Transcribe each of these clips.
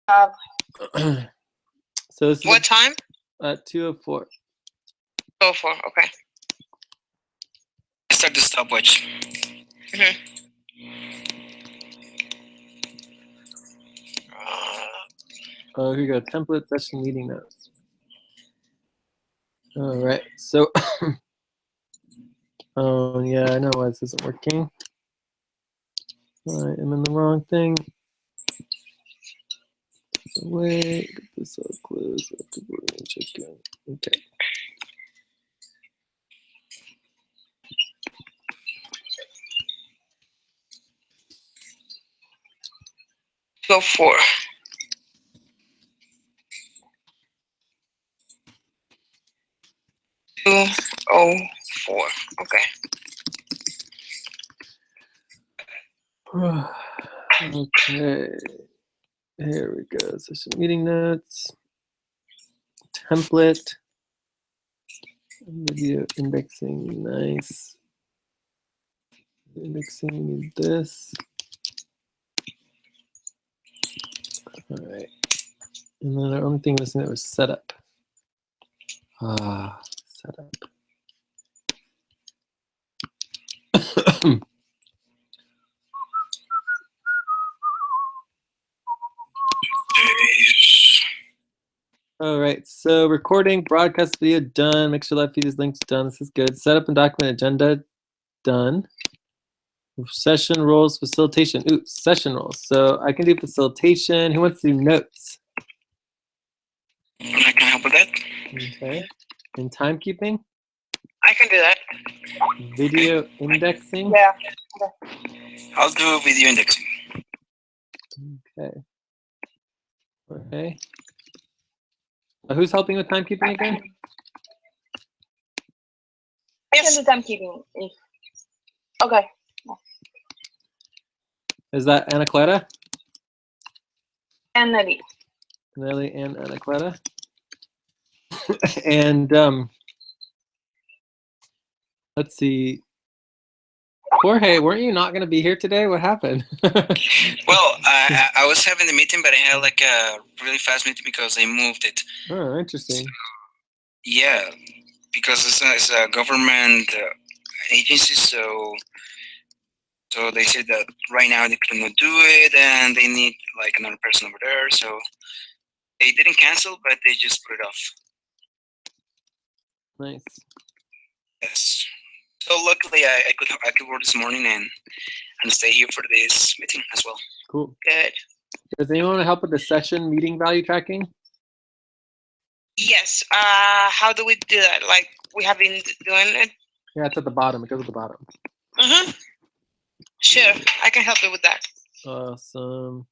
So this is What time? 2:04. 2:04. Okay. Start the stopwatch. Oh, here you go. Template session meeting notes. All right. So, oh yeah, I know why this isn't working. I am in the wrong thing. So wait, get this all closed. Check in. Okay. Go for. Two oh 4. Okay. Okay. Here we go. Session meeting notes. Template. Video indexing. Nice. Indexing. We need this. All right. And then our only thing missing that was setup. Setup. All right, so recording, broadcast video done. Make sure live feed is linked done. This is good. Setup and document agenda done. Session roles, facilitation. Ooh, session roles. So I can do facilitation. Who wants to do notes? I can help with that. Okay. And timekeeping? I can do that. Video indexing? Yeah. I'll do video indexing. Okay. Okay. Who's helping with timekeeping again? I can do timekeeping. Okay. Is that Anaclara? And Nelly. Nelly and Anaclara. And let's see. Jorge, weren't you not going to be here today? What happened? Well, I was having the meeting, but I had like a really fast meeting because they moved it. Oh, interesting. Yeah, because it's a government agency, so they said that right now they cannot do it, and they need like another person over there. So they didn't cancel, but they just put it off. Nice. Yes. So luckily, I could work this morning and stay here for this meeting as well. Cool. Good. Does anyone want to help with the session meeting value tracking? Yes. How do we do that? Like we have been doing it. Yeah, it's at the bottom. It goes at the bottom. Sure, I can help you with that. Awesome.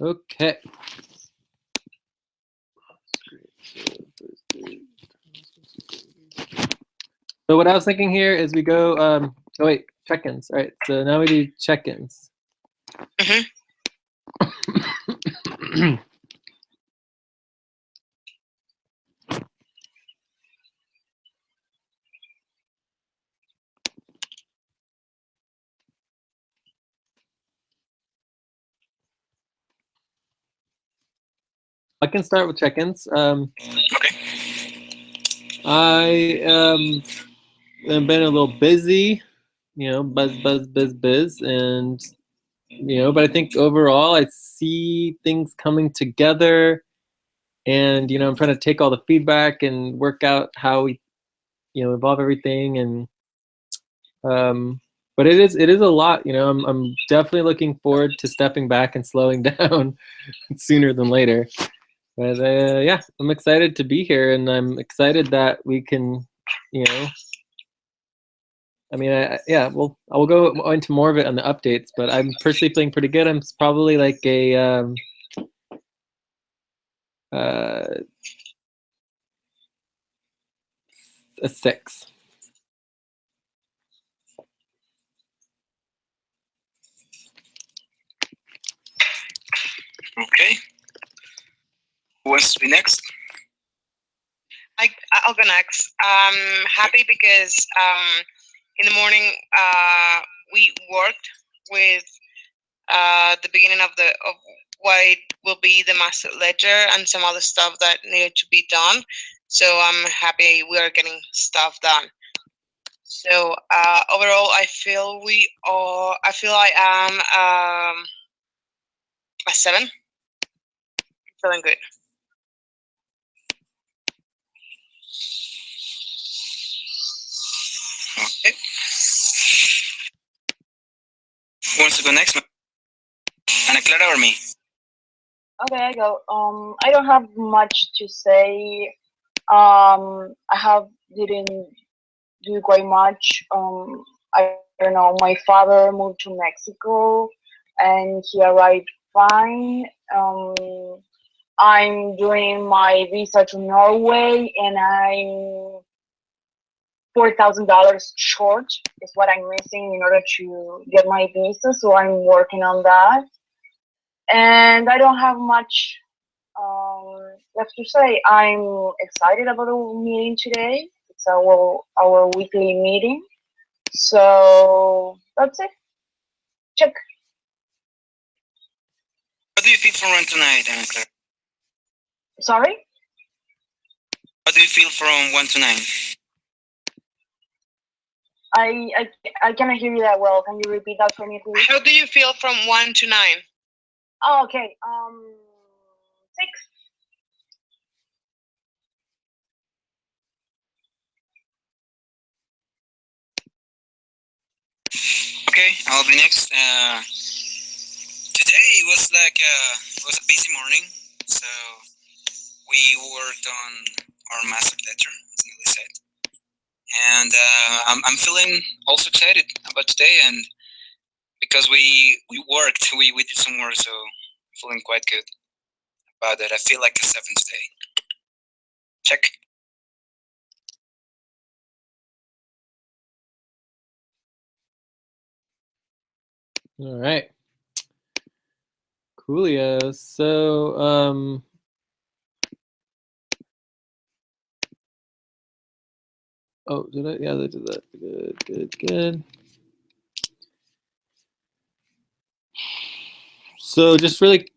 Okay. So what I was thinking here is we go, oh wait, check-ins. All right, so now we do check-ins. I can start with check-ins. Okay. I have been a little busy, you know, buzz, and you know, but I think overall I see things coming together, and you know, I'm trying to take all the feedback and work out how we, you know, evolve everything, and but it is a lot, you know. I'm definitely looking forward to stepping back and slowing down sooner than later. But yeah, I'm excited to be here, and I'm excited that we can, you know, I mean, yeah, well, I will go into more of it on the updates, but I'm personally feeling pretty good. I'm probably like a 6. Okay. Who wants to be next? I'll go next. I'm happy because in the morning we worked with the beginning of what will be the master ledger and some other stuff that needed to be done. So I'm happy we are getting stuff done. So overall, I feel I am a 7. Feeling good. Okay. Who wants to go next? Anaclara or me? Okay, I go. I don't have much to say. Didn't do quite much. I don't know. My father moved to Mexico, and he arrived fine. I'm doing my visa to Norway, and I'm $4,000 short is what I'm missing in order to get my visa. So I'm working on that, and I don't have much left to say. I'm excited about the meeting today. It's our weekly meeting. So that's it. Check. How do you feel from tonight, Anaclara? Sorry? How do you feel from 1 to 9? I cannot hear you that well. Can you repeat that for me, please? How do you feel from 1 to 9? Oh, okay. 6. Okay, I'll be next. Today was a busy morning, so we worked on our master ledger, as Nelly said, and I'm feeling also excited about today, and because we worked, we did some work, so I'm feeling quite good about it. I feel like a 7 today. Check. All right. Coolio. So, oh, did I? Yeah, they did that. Good. So just really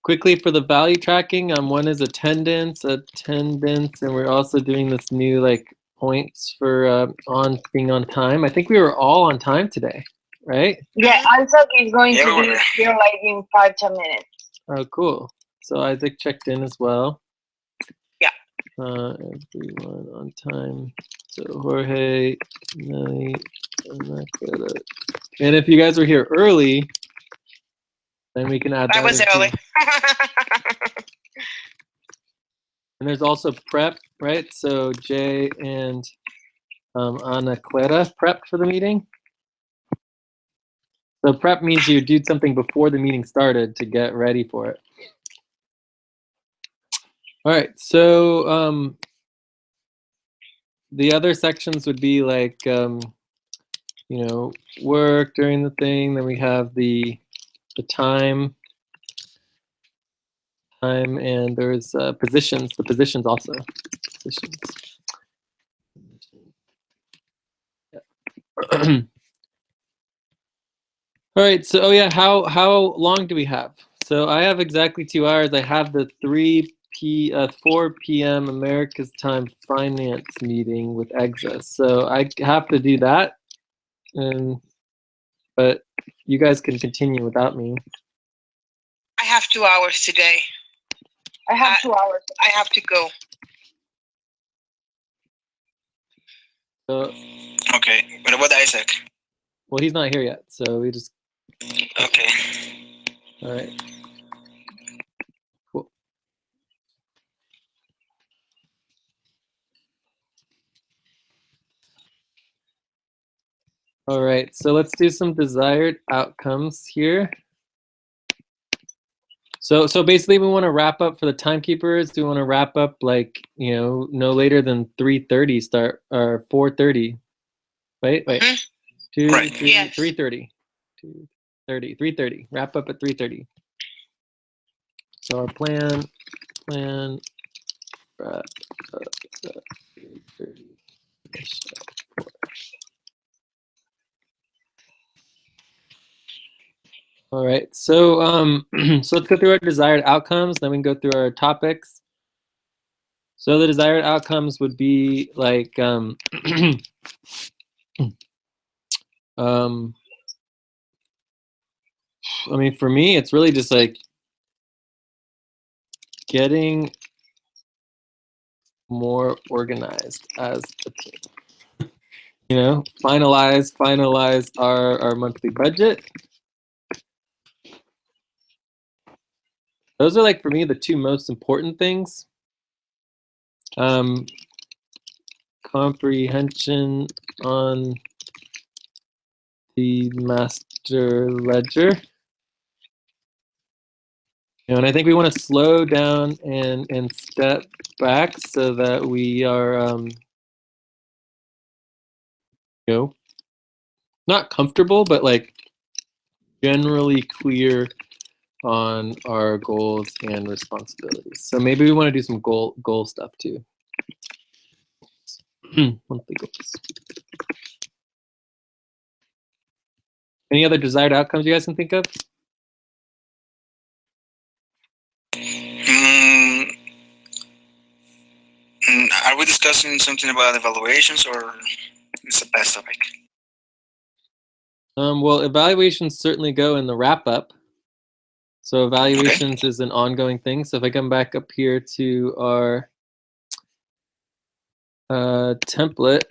quickly for the value tracking, one is attendance, and we're also doing this new like points for being on time. I think we were all on time today, right? Yeah, Isaahck is going to we be were. here like in 5-10 minutes. Oh, cool. So Isaahck checked in as well. Yeah. Everyone on time. So Jorge, Nelly, Anaclara. And if you guys were here early, then we can add that. I was early. And there's also prep, right? So Jay and Anaclara prepped for the meeting. So prep means you do something before the meeting started to get ready for it. All right, so the other sections would be like, work during the thing. Then we have the time, and there's positions. The positions also. Positions. Yeah. All right, so how long do we have? So I have exactly 2 hours. I have the 4 p.m. America's time finance meeting with Exas. So I have to do that, but you guys can continue without me. I have 2 hours today. I have 2 hours. I have to go. So, Okay, what about Isaahck? well, he's not here yet, so we just. Okay. All right. Cool. All right, so let's do some desired outcomes here. So basically we want to wrap up for the timekeepers. We want to wrap up like, no later than 3:30 start, or 4:30. Wait. Mm-hmm. 3:30. 3:30. Wrap up at 3:30. So our plan wrap up at 3:30. All right, so so let's go through our desired outcomes, then we can go through our topics. So the desired outcomes would be like I mean, for me, it's really just like getting more organized as a team. You know, finalize our monthly budget. Those are like for me the two most important things. Comprehension on the master ledger. You know, and I think we want to slow down and step back so that we are, you know, not comfortable, but like generally clear on our goals and responsibilities. So maybe we want to do some goal stuff too. Monthly goals. Any other desired outcomes you guys can think of? Are we discussing something about evaluations, or is it a past topic? Well, evaluations certainly go in the wrap up. So evaluations is an ongoing thing. So if I come back up here to our template,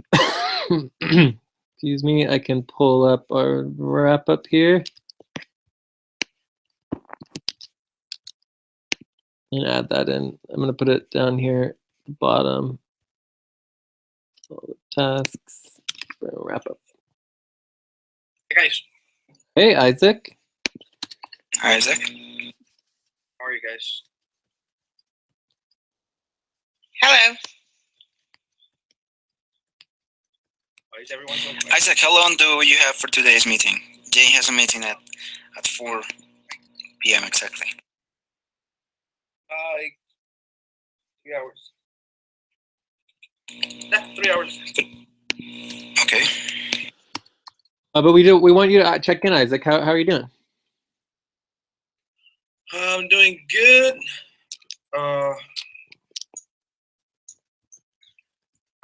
excuse me, I can pull up our wrap up here and add that in. I'm going to put it down here at the bottom. All the tasks, wrap up. Hey guys. Hey, Isaahck. Hi, Isaahck. How are you guys? Hello. Why is everyone so quiet? Isaahck, how long do you have for today's meeting? Jay has a meeting at 4 p.m. exactly. 3 hours. Yeah, 3 hours. Okay. But we want you to check in, Isaahck. How are you doing? I'm doing good.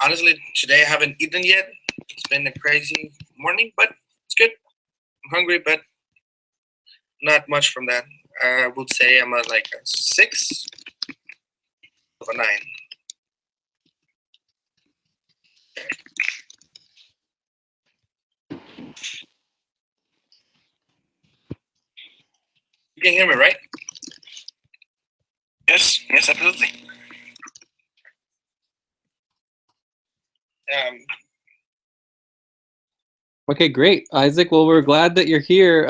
Honestly, today I haven't eaten yet. It's been a crazy morning, but it's good. I'm hungry, but not much from that. I would say I'm at like a 6 of a 9. You can hear me, right? Yes, absolutely. Okay, great, Isaahck. Well, we're glad that you're here.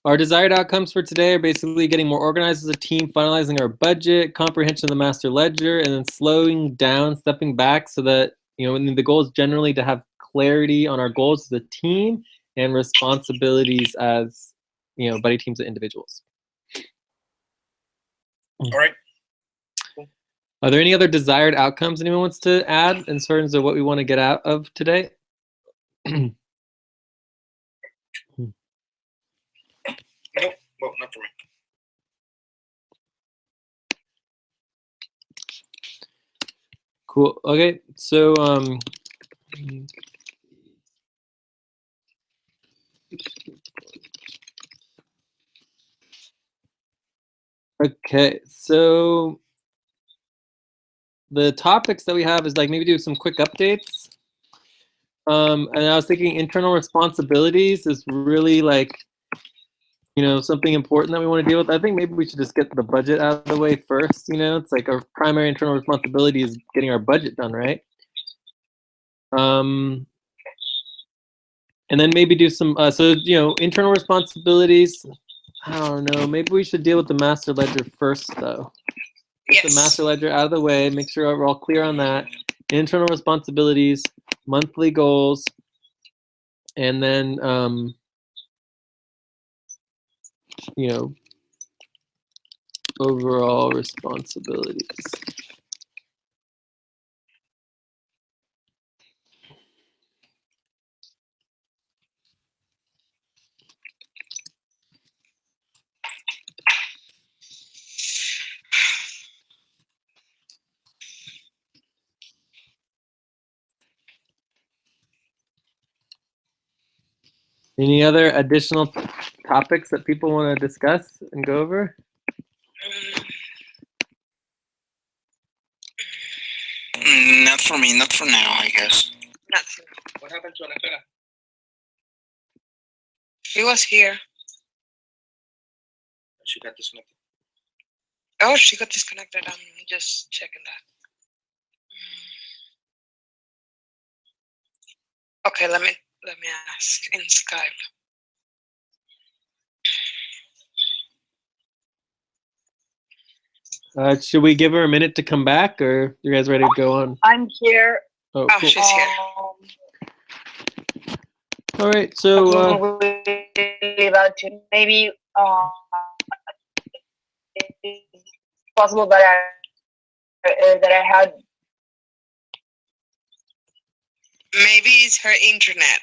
Our desired outcomes for today are basically getting more organized as a team, finalizing our budget, comprehension of the master ledger, and then slowing down, stepping back so that, you know, the goal is generally to have clarity on our goals as a team and responsibilities as, you know, buddy teams and individuals. All right. Are there any other desired outcomes anyone wants to add in terms of what we want to get out of today? Nope. Well, not for me. Cool. Okay, so okay, so the topics that we have is like maybe do some quick updates. And I was thinking internal responsibilities is really like, you know, something important that we want to deal with. I think maybe we should just get the budget out of the way first. You know, it's like our primary internal responsibility is getting our budget done, right? And then maybe do some, so, you know, internal responsibilities. I don't know, maybe we should deal with the master ledger first though. Get the master ledger out of the way, make sure we're all clear on that. Internal responsibilities, monthly goals, and then, you know, overall responsibilities. Any other additional topics that people want to discuss and go over? Not for me, not for now, I guess. Not for now. What happened to Anaclara? She was here. She got disconnected. Oh, she got disconnected. I'm just checking that. Okay, let me ask in Skype. Should we give her a minute to come back, or you guys ready to go on? I'm here. Oh, Oh, cool. she's here. All right, so About to maybe it's possible that I had. Maybe it's her internet.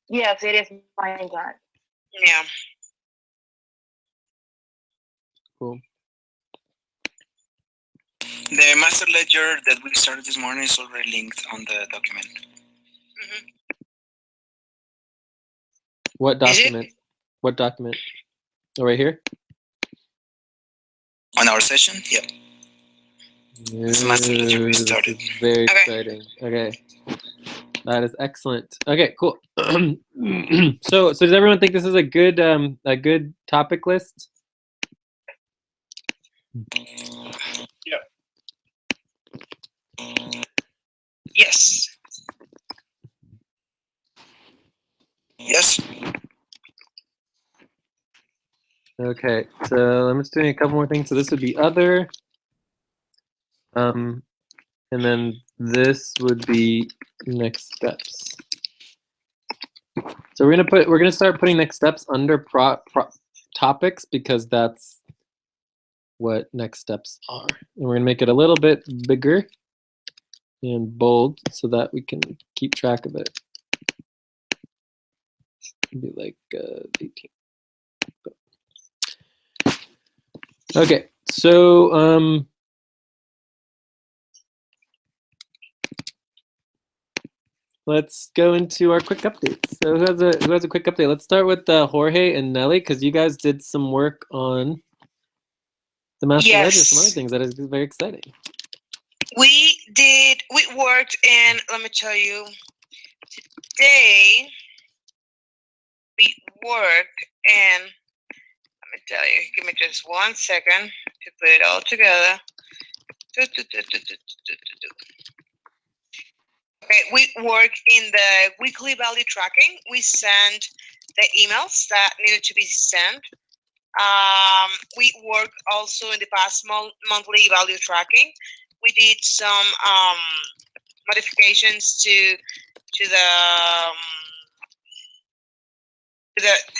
Yes, it is my internet. Yeah. cool. The master ledger that we started this morning is already linked on the document. Mm-hmm. What Is it? document? What document? Oh, right here? On our session? Yep. This master ledger we started. This is very Okay. exciting. Okay. That is excellent. Okay, cool. So does everyone think this is a good topic list? Yes. Yes. Okay, so I'm just doing a couple more things. So this would be other. And then this would be next steps. So we're gonna start putting next steps under topics, because that's what next steps are. And we're gonna make it a little bit bigger and bold so that we can keep track of it. It'd be like 18. Okay, so let's go into our quick updates. So who has a quick update? Let's start with Jorge and Nelly, because you guys did some work on the master ledger, some other things that is very exciting. We worked in, let me tell you, today we worked in, let me tell you, give me just 1 second to put it all together. Okay, we work in the weekly value tracking. We send the emails that needed to be sent. We work also in the past monthly value tracking. We did some modifications to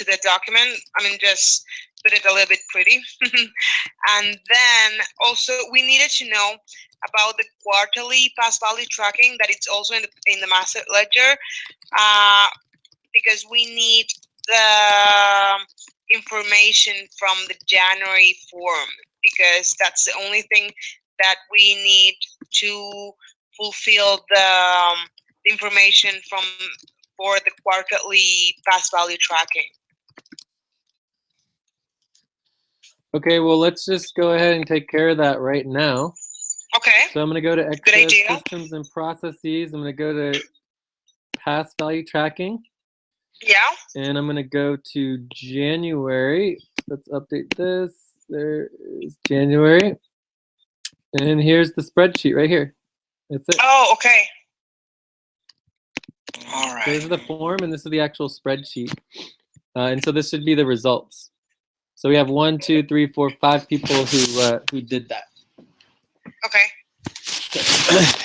the document. I mean, just put it a little bit pretty. And then also we needed to know about the quarterly past value tracking, that it's also in the master ledger, because we need the information from the January form, because that's the only thing that we need to fulfill the information for the quarterly past value tracking. Okay, well, let's just go ahead and take care of that right now. Okay. So I'm going to go to Good Excel idea. Systems and Processes. I'm going to go to Past Value Tracking. Yeah. And I'm going to go to January. Let's update this. There is January. And here's the spreadsheet right here. That's it. Oh, okay. All right. There's the form, and this is the actual spreadsheet. And so this should be the results. So we have 1, 2, 3, 4, 5 people who did that. Okay.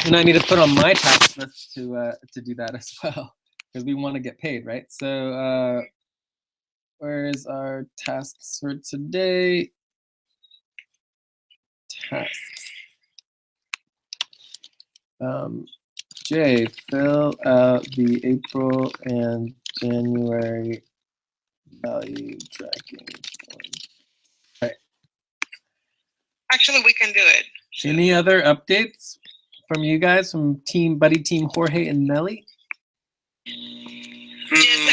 And I need to put on my task list to do that as well, because we want to get paid, right? So where is our tasks for today? Tasks. Jay, fill out the April and January value tracking form. Right. Actually, we can do it. Any other updates from you guys, from Buddy Team Jorge and Nelly? Just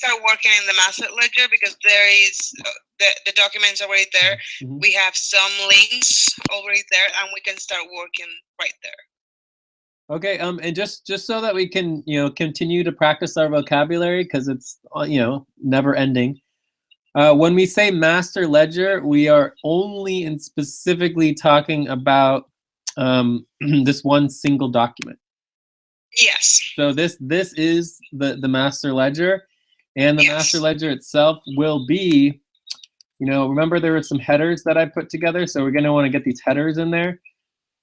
start working in the master ledger because there is the documents already there. Mhm. We have some links already there, and we can start working right there. Okay, and just so that we can, continue to practice our vocabulary, because it's, never ending. When we say master ledger, we are only and specifically talking about this one single document. Yes. So this is the master ledger, and the Yes. master ledger itself will be, remember there were some headers that I put together, so we're going to want to get these headers in there.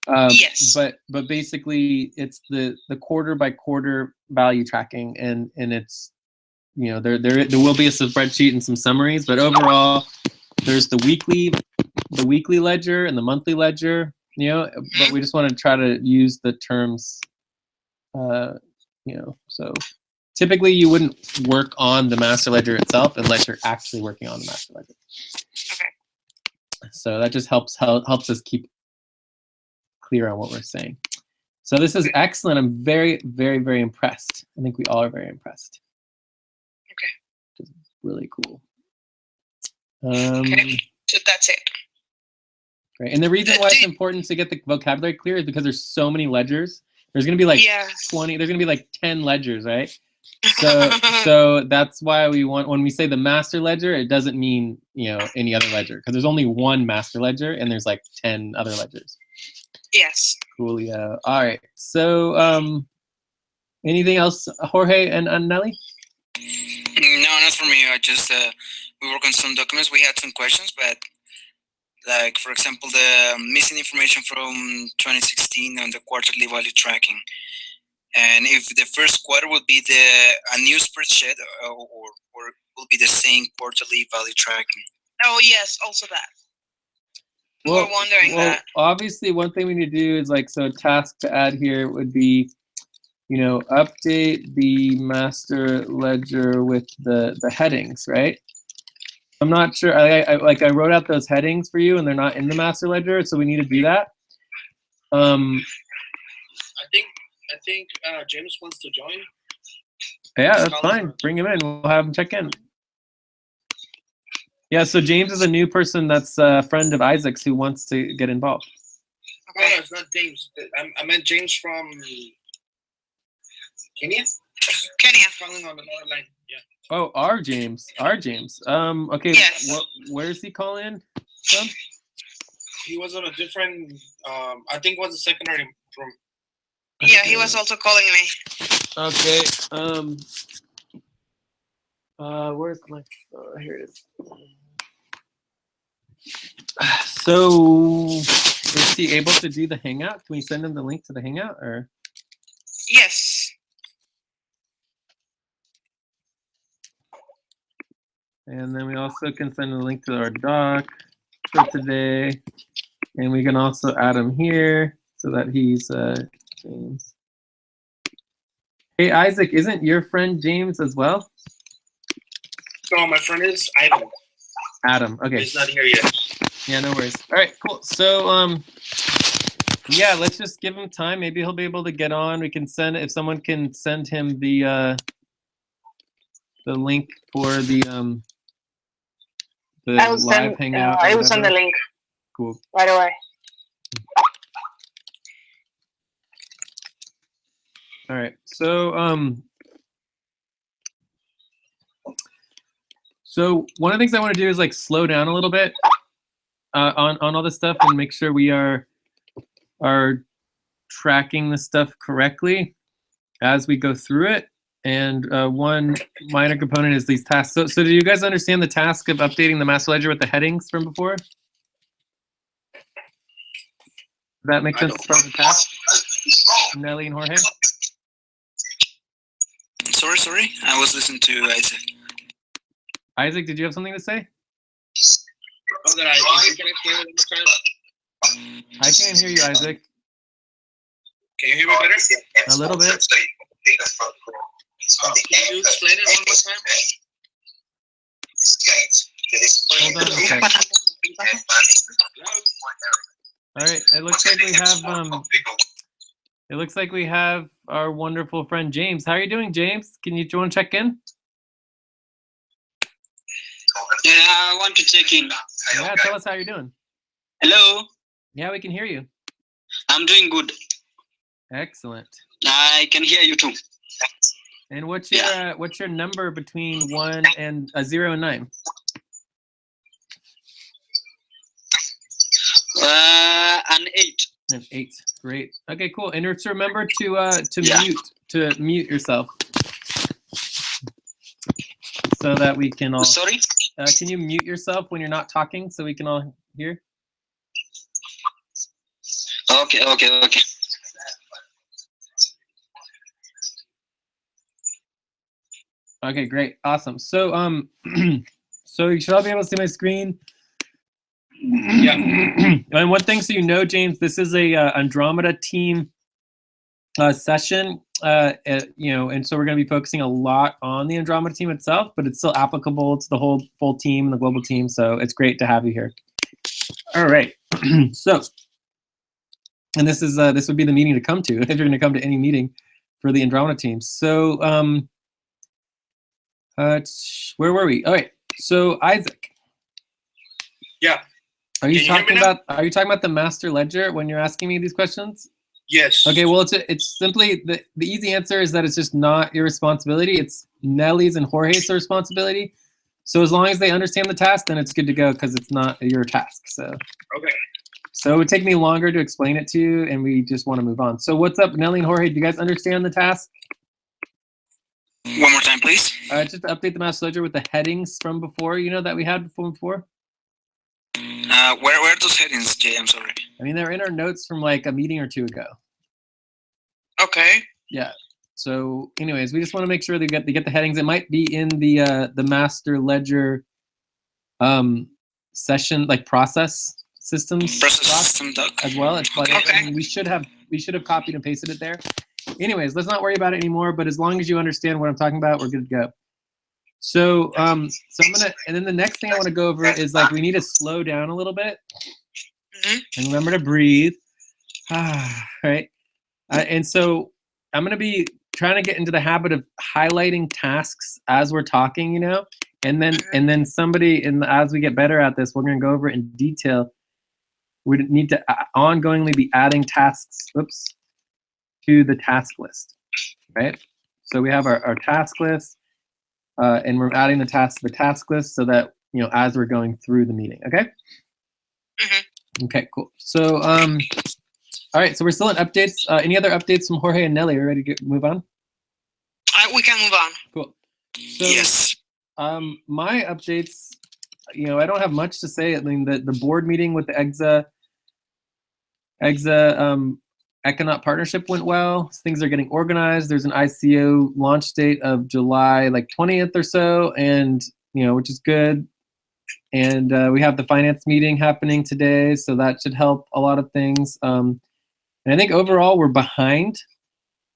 Yes. But basically it's the quarter by quarter value tracking, and it's, there will be a spreadsheet and some summaries, but overall there's the weekly ledger and the monthly ledger, but we just want to try to use the terms, so typically you wouldn't work on the master ledger itself unless you're actually working on the master ledger. Okay. So that just helps us keep clear on what we're saying. So this is excellent. I'm very, very, very impressed. I think we all are very impressed. Okay. Which is really cool. Okay. So that's it. Great. And the reason why it's important to get the vocabulary clear is because there's so many ledgers. There's going to be like 20, there's going to be like 10 ledgers, right? So that's why we want, when we say the master ledger, it doesn't mean, any other ledger, because there's only one master ledger and there's like 10 other ledgers. Yes. Coolio. All right. So anything else, Jorge and Nelly? No, not for me. I just, we work on some documents. We had some questions, but like, for example, the missing information from 2016 on the quarterly value tracking. And if the first quarter would be a new spreadsheet or will be the same quarterly value tracking. Oh, yes, also that. We're wondering that. Obviously, one thing we need to do is a task to add here would be, update the master ledger with the headings, right? I'm not sure. I wrote out those headings for you, and they're not in the master ledger, so we need to do that. I think James wants to join. Yeah, that's fine. Bring him in. We'll have him check in. Yeah, so James is a new person that's a friend of Isaacc's who wants to get involved. Okay. No, it's not James. I meant James from Kenya. Kenya. Calling on another line. Yeah. Oh, our James. Okay. Yes. Where is he calling from? He was on a different. I think it was a secondary room. Yeah, he was also calling me. Okay. Where's my? Here it is. So, is he able to do the Hangout? Can we send him the link to the Hangout, or? Yes. And then we also can send a link to our doc for today, and we can also add him here so that he's James. Hey Isaac, isn't your friend James as well? No, my friend is Adam. Adam. Okay. He's not here yet. Yeah, no worries. All right, cool. So yeah, let's just give him time. Maybe he'll be able to get on. We can send, if someone can send him the link for the live hangout. I will send the link. Cool. Right away. All right. So so one of the things I want to do is slow down a little bit on all this stuff and make sure we are tracking the stuff correctly as we go through it. And one minor component is these tasks. So do you guys understand the task of updating the master ledger with the headings from before? Does that make sense as far as the task? Nelly and Jorge? Sorry. I was listening to Isaac. Isaac, did you have something to say? Oh, that you can explain it one more time? I can't hear you, Isaac. Can you hear me better? A little bit. Can you explain it one more time? Hold on a second. All right, it looks like we have it looks like we have our wonderful friend James. How are you doing, James? Can you want to check in? I want to check in. Yeah, tell us how you're doing. Hello, Yeah, we can hear you. I'm doing good. Excellent. I can hear you too. And what's your number between 0 and 9? An 8. An 8. Great. Okay, cool. And just remember to mute yourself, so that we can all. Sorry. Can you mute yourself when you're not talking, so we can all hear? Okay. Okay, great, awesome. So so you should all be able to see my screen. Yeah. And one thing, so you know, James, this is a Andromeda team session. And so we're going to be focusing a lot on the Andromeda team itself, but it's still applicable to the full team, the global team. So it's great to have you here. All right. So, and this would be the meeting to come to if you're going to come to any meeting for the Andromeda team. So, where were we? All right. So Isaahck. Yeah. Are you talking about the master ledger when you're asking me these questions? Yes. Okay, well, it's simply the easy answer is that it's just not your responsibility. It's Nelly's and Jorge's responsibility. So as long as they understand the task, then it's good to go because it's not your task. So Okay. So it would take me longer to explain it to you, and we just want to move on. So what's up, Nelly and Jorge? Do you guys understand the task? One more time, please. Just to update the master ledger with the headings from before, that we had before. Where are those headings, Jay? I'm sorry. I mean, they're in our notes from like a meeting or two ago. Okay. Yeah. So, anyways, we just want to make sure they get the headings. It might be in the master ledger session, like process systems doc as well. It's like, Okay. we should have copied and pasted it there. Anyways, let's not worry about it anymore. But as long as you understand what I'm talking about, we're good to go. So, so I'm gonna, and then the next thing I want to go over is like we need to slow down a little bit and remember to breathe. Right. And so I'm gonna be trying to get into the habit of highlighting tasks as we're talking, and then somebody as we get better at this, we're gonna go over it in detail. We need to ongoingly be adding tasks, to the task list, right? So we have our task list. And we're adding the tasks to the task list so that, as we're going through the meeting, okay? Okay, cool. So, all right, so we're still in updates. Any other updates from Jorge and Nelly? Are we ready to move on? We can move on. Cool. So, yes. My updates, I don't have much to say. I mean, the board meeting with the EXA Econaut partnership went well. Things are getting organized. There's an ICO launch date of July 20th or so, and which is good. And we have the finance meeting happening today, so that should help a lot of things. And I think overall we're behind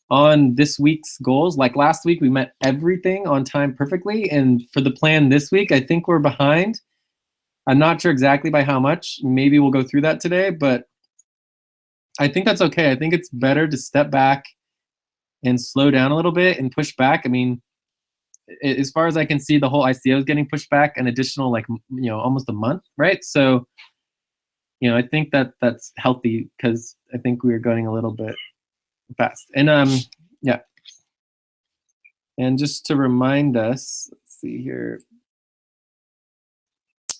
on this week's goals. Like last week, we met everything on time perfectly, and for the plan this week, I think we're behind. I'm not sure exactly by how much. Maybe we'll go through that today, but I think that's okay. I think it's better to step back and slow down a little bit and push back. I mean, as far as I can see, the whole ICO is getting pushed back an additional, almost a month, right? So, I think that's healthy because I think we are going a little bit fast. And yeah. And just to remind us, let's see here.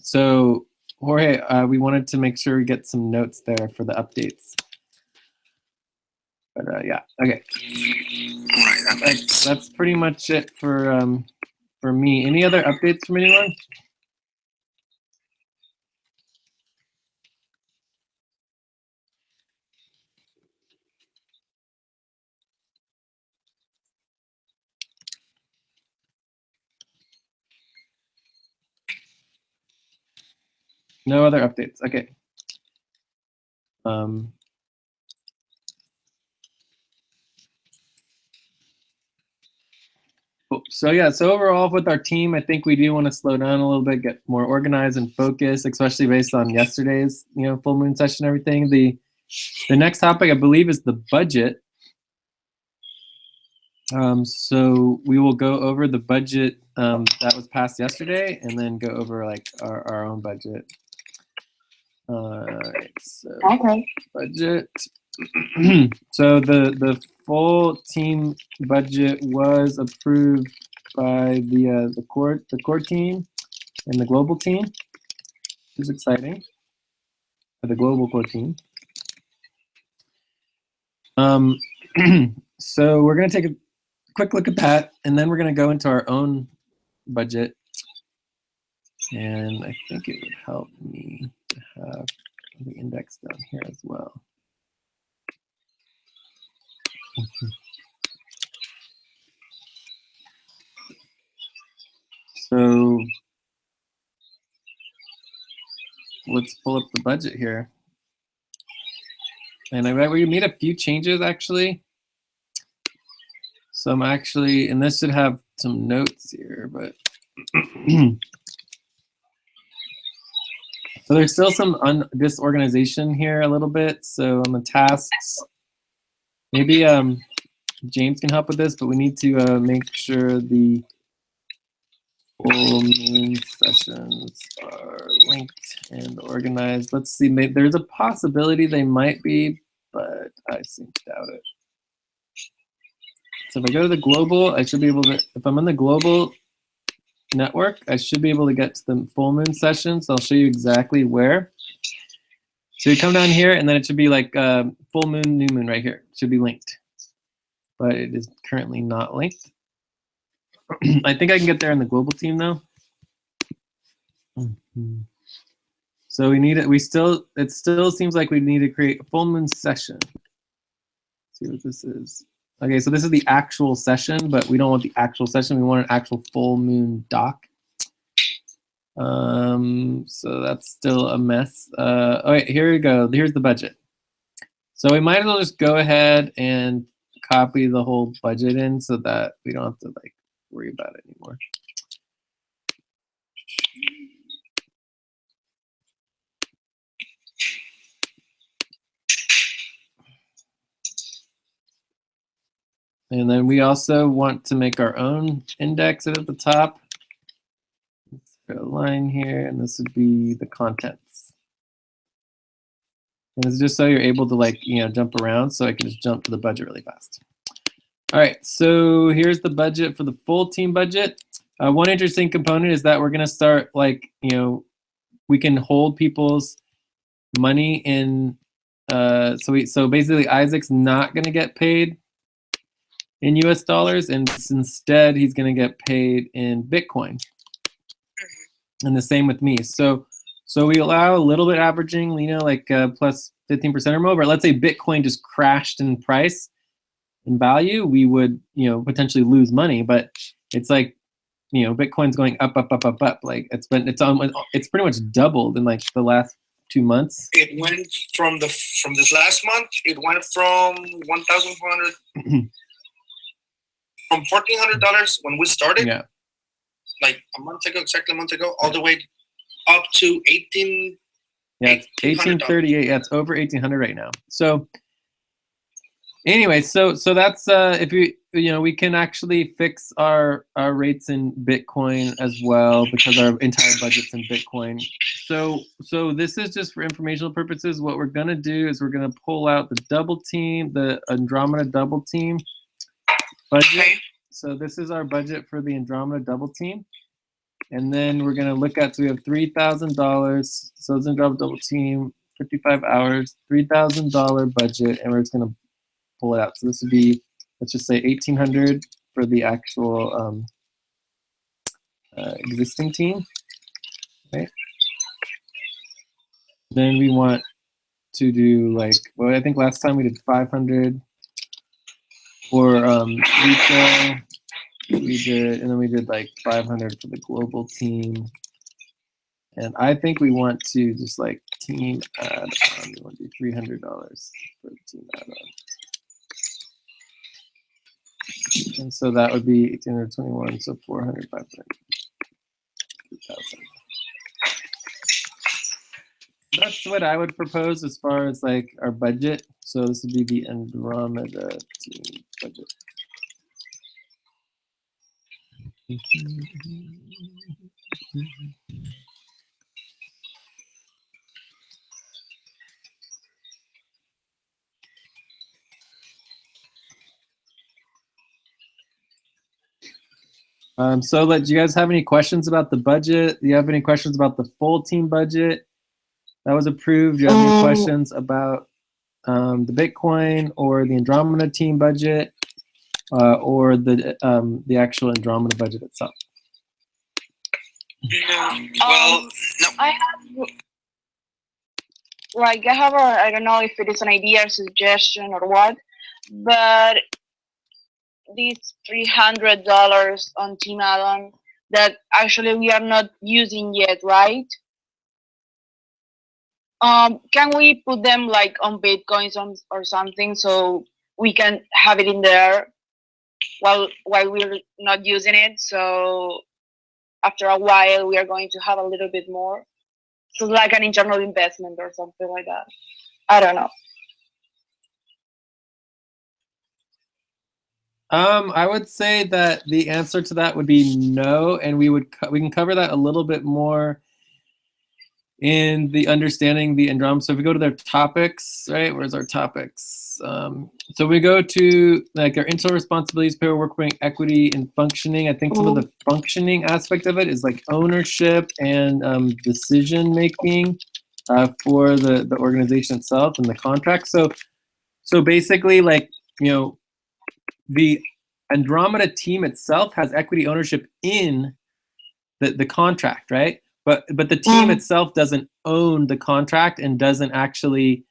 So, Jorge, we wanted to make sure we get some notes there for the updates. But yeah, okay. All right, that's pretty much it for me. Any other updates from anyone? No other updates. Okay. Cool. So yeah, so overall with our team, I think we do want to slow down a little bit, get more organized and focused, especially based on yesterday's, full moon session and everything. The next topic, I believe, is the budget. So we will go over the budget that was passed yesterday, and then go over like our own budget. Alright, so Okay. budget. So the full team budget was approved by the core team and the global team, which is exciting. The global core team. So we're gonna take a quick look at that, and then we're gonna go into our own budget. And I think it would help me to have the index down here as well. So let's pull up the budget here. And we made a few changes actually. So I'm actually, and this should have some notes here, but so there's still some disorganization here a little bit. So on the tasks, maybe James can help with this, but we need to make sure the full moon sessions are linked and organized. Let's see, there's a possibility they might be, but I seem to doubt it. So if I go to the global, I should be able to, if I'm on the global network, I should be able to get to the full moon sessions. I'll show you exactly where. So you come down here, and then it should be like full moon, new moon right here. It should be linked, but it is currently not linked. I think I can get there in the global team though. So we need it. It still seems like we need to create a full moon session. Let's see what this is. Okay, so this is the actual session, but we don't want the actual session. We want an actual full moon doc. So that's still a mess. All right, here we go. Here's the budget. So we might as well just go ahead and copy the whole budget in so that we don't have to like worry about it anymore. And then we also want to make our own index at the top. Let's put a line here, and this would be the contents. And it's just so you're able to like, jump around, so I can just jump to the budget really fast. All right, so here's the budget for the full team budget. One interesting component is that we're gonna start like, we can hold people's money in, so basically Isaahck's not gonna get paid in US dollars, and instead he's gonna get paid in Bitcoin. And the same with me. So we allow a little bit averaging, like plus 15% or more, but let's say Bitcoin just crashed in price, in value, we would, potentially lose money, but it's like, Bitcoin's going up, up, up, up, up. Like it's pretty much doubled in like the last 2 months. It went from this last month, it went from 1,400 from $1,400 when we started, yeah, like exactly a month ago, all the way up to 18. Yeah, it's 1838. Yeah, it's over 1,800 right now. So anyway, so that's if we can actually fix our rates in Bitcoin as well, because our entire budget's in Bitcoin. So this is just for informational purposes. What we're gonna do is we're gonna pull out the double team, the Andromeda double team budget. Okay. So this is our budget for the Andromeda double team. And then we're gonna look at, so we have $3,000. So it's Andromeda double team, 55 hours, $3,000 budget, and we're just gonna pull it out. So this would be, let's just say 1,800 for the actual existing team, right? Then we want to do like, well, I think last time we did 500 for retail. We did, and then we did like 500 for the global team. And I think we want to just like team add on. We want to do $300 for the team add on. And so that would be 1,821, so 400, 500, 2,000. That's what I would propose as far as like our budget. So this would be the Andromeda team budget. So do you guys have any questions about the budget? Do you have any questions about the full team budget that was approved? Do you have any questions about the Bitcoin or the Andromeda team budget or the actual Andromeda budget itself? Well, no. I have I don't know if it is an idea or suggestion or what, but these $300 on Team Addon that actually we are not using yet, right? Can we put them like on Bitcoins or something so we can have it in there while we're not using it? So after a while, we are going to have a little bit more. So like an internal investment or something like that. I don't know. I would say that the answer to that would be no, and we can cover that a little bit more in the understanding the Andromeda. So if we go to their topics, right? Where's our topics? So we go to like our internal responsibilities, payroll, work, equity, and functioning. I think some of the functioning aspect of it is like ownership and decision making for the organization itself and the contract. So basically, like, you know, the Andromeda team itself has equity ownership in the contract, right? But the team itself doesn't own the contract and doesn't actually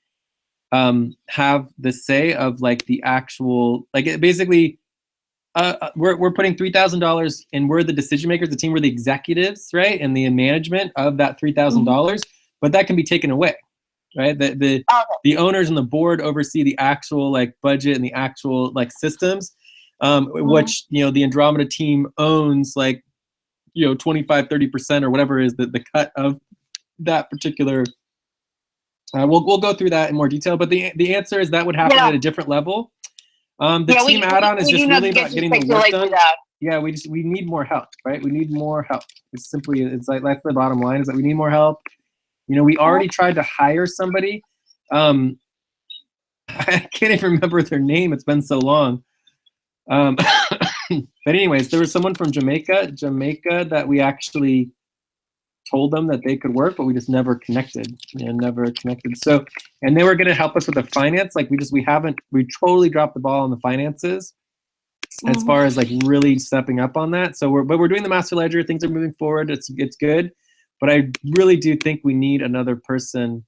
have the say of like the actual, like, it basically we're putting $3,000 and we're the decision makers, the team, we're the executives, right? And the management of that $3,000, but that can be taken away, right? The owners and the board oversee the actual like budget and the actual like systems, which, you know, the Andromeda team owns like, you know, 25-30% or whatever is the cut of that particular. We'll go through that in more detail, but the answer is that would happen at a different level. The team add-on is just really about getting the work done. Yeah, we need more help, right? We need more help. It's like that's the bottom line, is that we need more help. You know, we already tried to hire somebody. I can't even remember their name. It's been so long. But anyways, there was someone from Jamaica that we actually told them that they could work, but we just never connected. So, and they were going to help us with the finance. Like we totally dropped the ball on the finances as far as like really stepping up on that. So we're doing the master ledger. Things are moving forward. It's good. But I really do think we need another person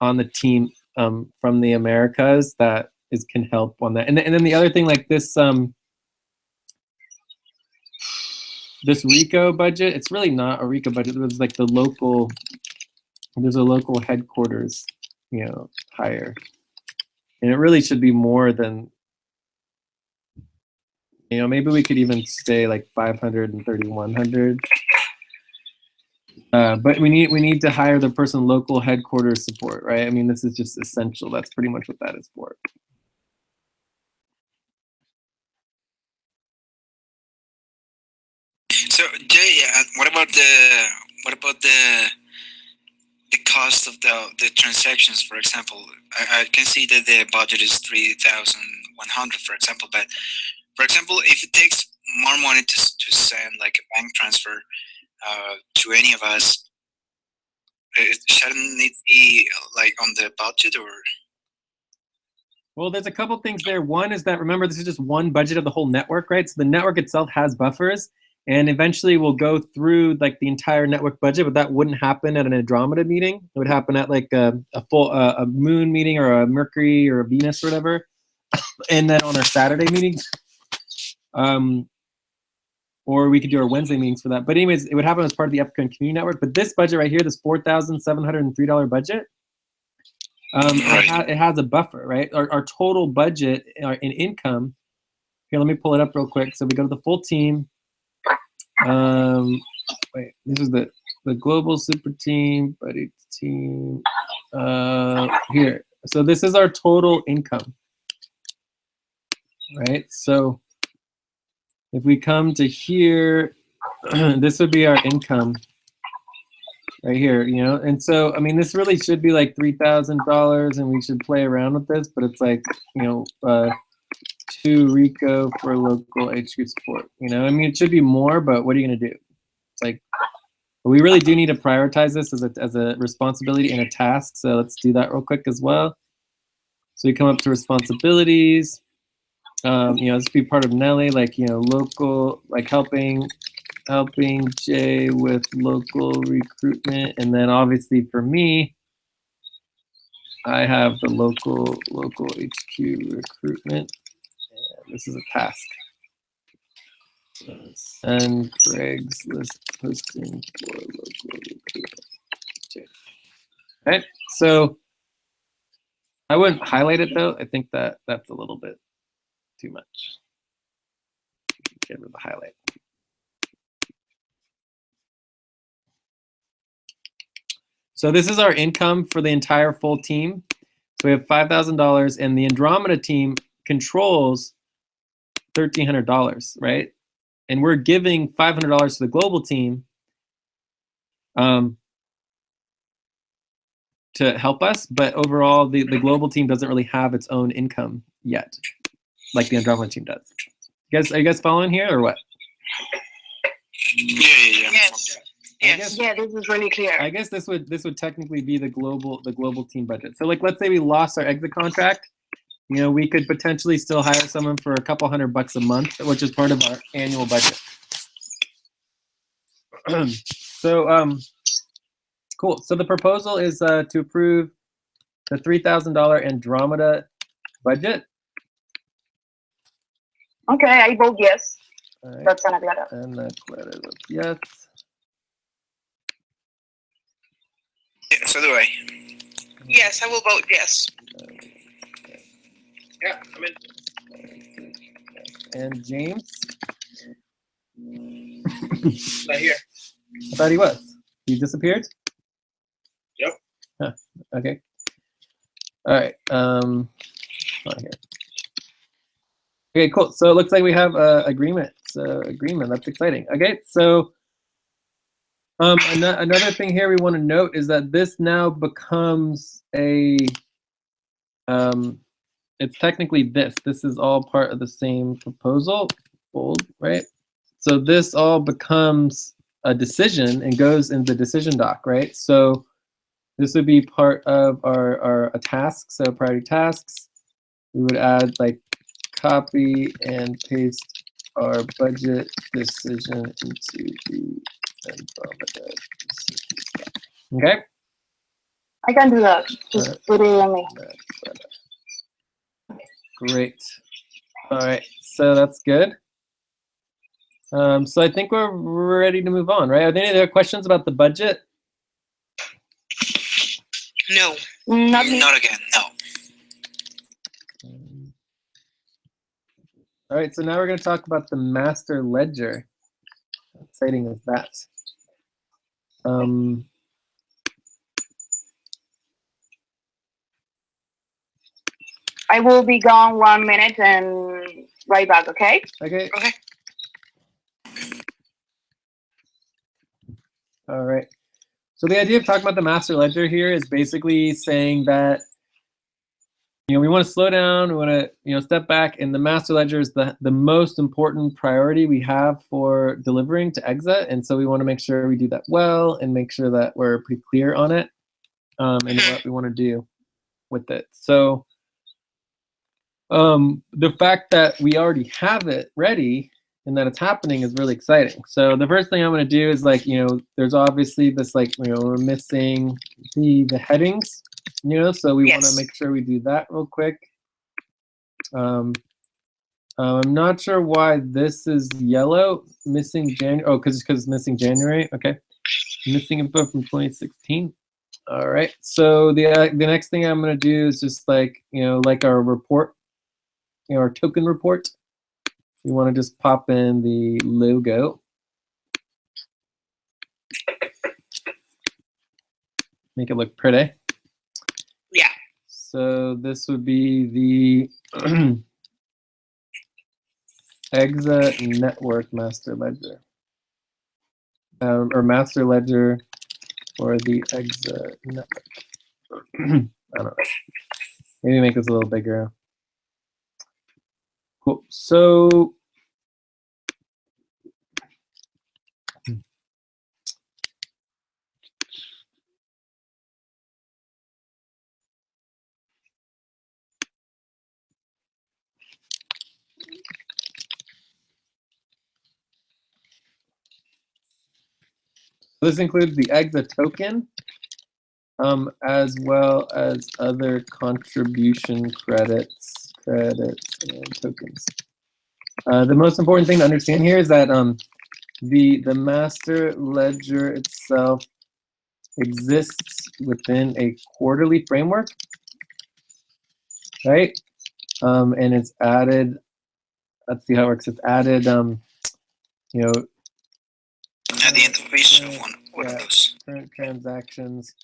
on the team from the Americas that can help on that. And then the other thing, like this RICO budget, it's really not a RICO budget. It was like there's a local headquarters, you know, hire. And it really should be more than, you know, maybe we could even stay like 500 and 3,100. But we need to hire the person local headquarters support, right? I mean, this is just essential. That's pretty much what that is for. So Jay, what about the cost of the transactions? For example, I can see that the budget is 3,100, for example. But for example, if it takes more money to send like a bank transfer to any of us, shouldn't it be like on the budget or? Well, there's a couple things there. One is that, remember, this is just one budget of the whole network, right? So the network itself has buffers, and eventually we'll go through like the entire network budget, but that wouldn't happen at an Andromeda meeting. It would happen at like a full a moon meeting or a Mercury or a Venus or whatever, and then on our Saturday meetings. Or we could do our Wednesday meetings for that. But anyways, it would happen as part of the African Community Network. But this budget right here, this $4,703 budget, it has a buffer, right? Our total budget in income, here, let me pull it up real quick. So we go to the full team. Wait, this is the global super team, buddy team. Here, so this is our total income, right? So if we come to here, this would be our income right here, you know? And so, I mean, this really should be like $3,000 and we should play around with this, but it's like, you know, to Rico for local HQ support, you know? I mean, it should be more, but what are you gonna do? It's like, we really do need to prioritize this as a responsibility and a task. So let's do that real quick as well. So we come up to responsibilities. You know, this would be part of Nelly, like, you know, local, like helping Jay with local recruitment. And then obviously for me, I have the local HQ recruitment. And this is a task. And Greg's list posting for local recruitment. Okay. All right, so I wouldn't highlight it though. I think that's a little bit too much. Get rid of the highlight. So this is our income for the entire full team. So we have $5,000 and the Andromeda team controls $1,300, right? And we're giving $500 to the global team to help us, but overall the global team doesn't really have its own income yet, like the Andromeda team does. Are you guys following here or what? Yeah. Yes. Yes. Yeah, this is really clear. I guess this would technically be the global team budget. So like, let's say we lost our exit contract, you know, we could potentially still hire someone for a couple $100 a month, which is part of our annual budget. So cool. So the proposal is to approve the $3,000 Andromeda budget. Okay, I vote yes. All right. That's Anaclara. Anaclara votes yes. Yeah, so do I. Yes, I will vote yes. Yeah, I'm in. And James? Not here. I thought he was. He disappeared? Yep. Huh. Okay. All right. Not here. Okay, cool. So it looks like we have agreement. So agreement. That's exciting. Okay, so another thing here we want to note is that this now becomes a it's technically this. This is all part of the same proposal, bold, right? So this all becomes a decision and goes in the decision doc, right? So this would be part of our task, so priority tasks. We would add like copy and paste our budget decision into the Andromeda decision doc. Okay? I can do that. Just put it on me. Great. All right, so that's good. So I think we're ready to move on, right? Are there any other questions about the budget? No. Not me. Not again, no. All right, so now we're going to talk about the master ledger. How exciting is that? I will be gone 1 minute and right back, okay? Okay. Okay. All right. So the idea of talking about the master ledger here is basically saying that, you know, we want to slow down, we want to, you know, step back, and the master ledger is the most important priority we have for delivering to exit, and so we want to make sure we do that well and make sure that we're pretty clear on it and what we want to do with it. So the fact that we already have it ready and that it's happening is really exciting. So the first thing I'm going to do is, like, you know, there's obviously this, like, you know, we're missing the headings, you know, so we want to make sure we do that real quick. I'm not sure why this is yellow, missing January. Oh, because it's missing January. Okay, missing info from 2016. All right. So the next thing I'm going to do is just, like, you know, like our report, you know, our token report. We want to just pop in the logo. Make it look pretty. Yeah. So this would be the Exa network master ledger. Or master ledger for the Exa network. I don't know. Maybe make this a little bigger. Cool. So this includes the Exa token, as well as other contribution credits and tokens. The most important thing to understand here is that the master ledger itself exists within a quarterly framework, right? And it's added. Let's see how it works. It's added. You know, At the end of each one of those. Current transactions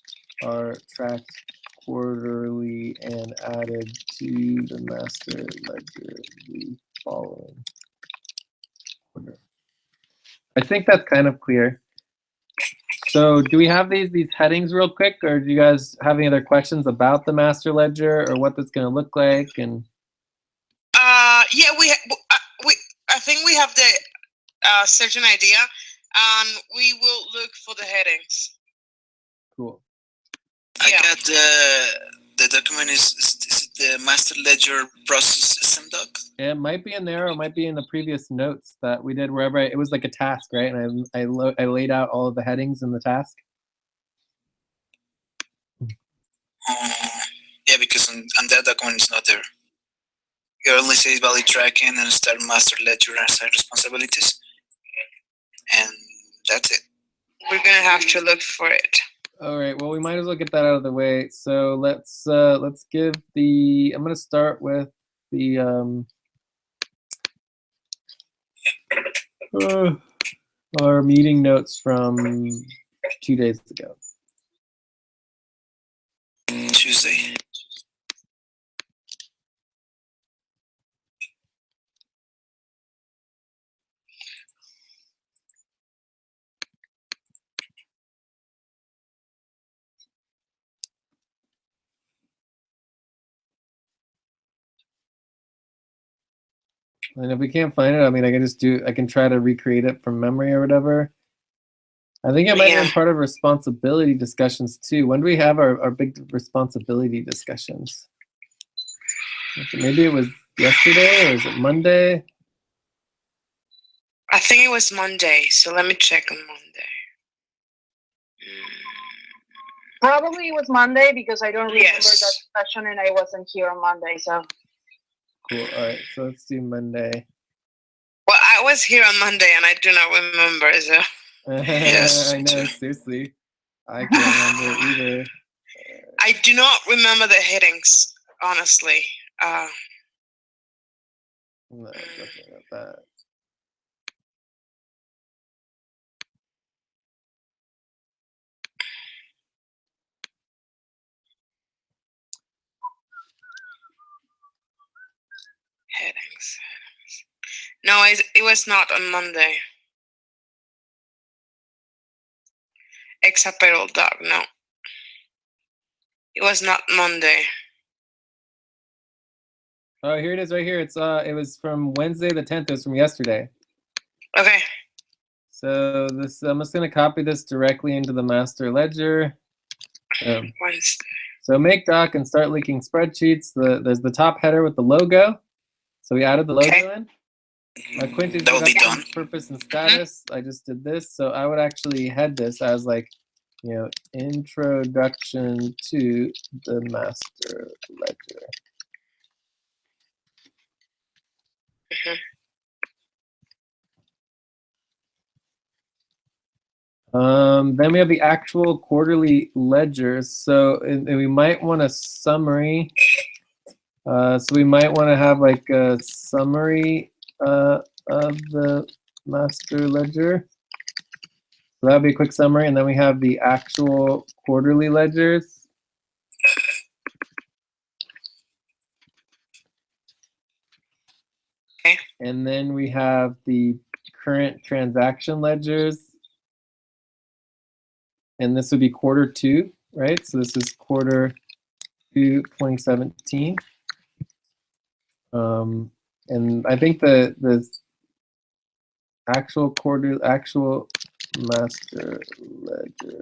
are tracked quarterly and added to the master ledger the following quarter. I think that's kind of clear. So do we have these headings real quick, or do you guys have any other questions about the master ledger or what that's going to look like? And yeah, I think we have the certain idea, and we will look for the headings. cool. I got the document is it the master ledger process system doc? It might be in there, or it might be in the previous notes that we did wherever it was like a task, right? And I laid out all of the headings in the task. Yeah, because on that document it's not there. It only says valid tracking and start master ledger and site responsibilities, and that's it. We're gonna have to look for it. All right. Well, we might as well get that out of the way. So let's give the. I'm going to start with the our meeting notes from 2 days ago. Tuesday. And if we can't find it, I mean, I can try to recreate it from memory or whatever. I think it might have been part of responsibility discussions too. When do we have our big responsibility discussions? Maybe it was yesterday, or is it Monday? I think it was Monday, so let me check on Monday. Probably it was Monday because I don't remember that session and I wasn't here on Monday, so. Cool. All right, so let's do Monday. Well, I was here on Monday and I do not remember, so. Yes, I know, seriously. I can't remember either. I do not remember the headings, honestly. No, definitely not that. Headings. No, it was not on Monday. Except payroll doc, no. It was not Monday. Oh, here it is right here. It was from Wednesday the 10th. It was from yesterday. Okay. So this, I'm just going to copy this directly into the master ledger. Wednesday. So make doc and start leaking spreadsheets. There's the top header with the logo. So we added the logo in. Quick introduction, purpose and status. I just did this. So I would actually head this as like, you know, introduction to the master ledger. Then we have the actual quarterly ledgers. So and we might want a summary. So we might want to have like a summary of the master ledger. So that'll be a quick summary, and then we have the actual quarterly ledgers. Okay. And then we have the current transaction ledgers. And this would be quarter 2, right? So this is quarter 2, 2017. And I think the actual master ledger.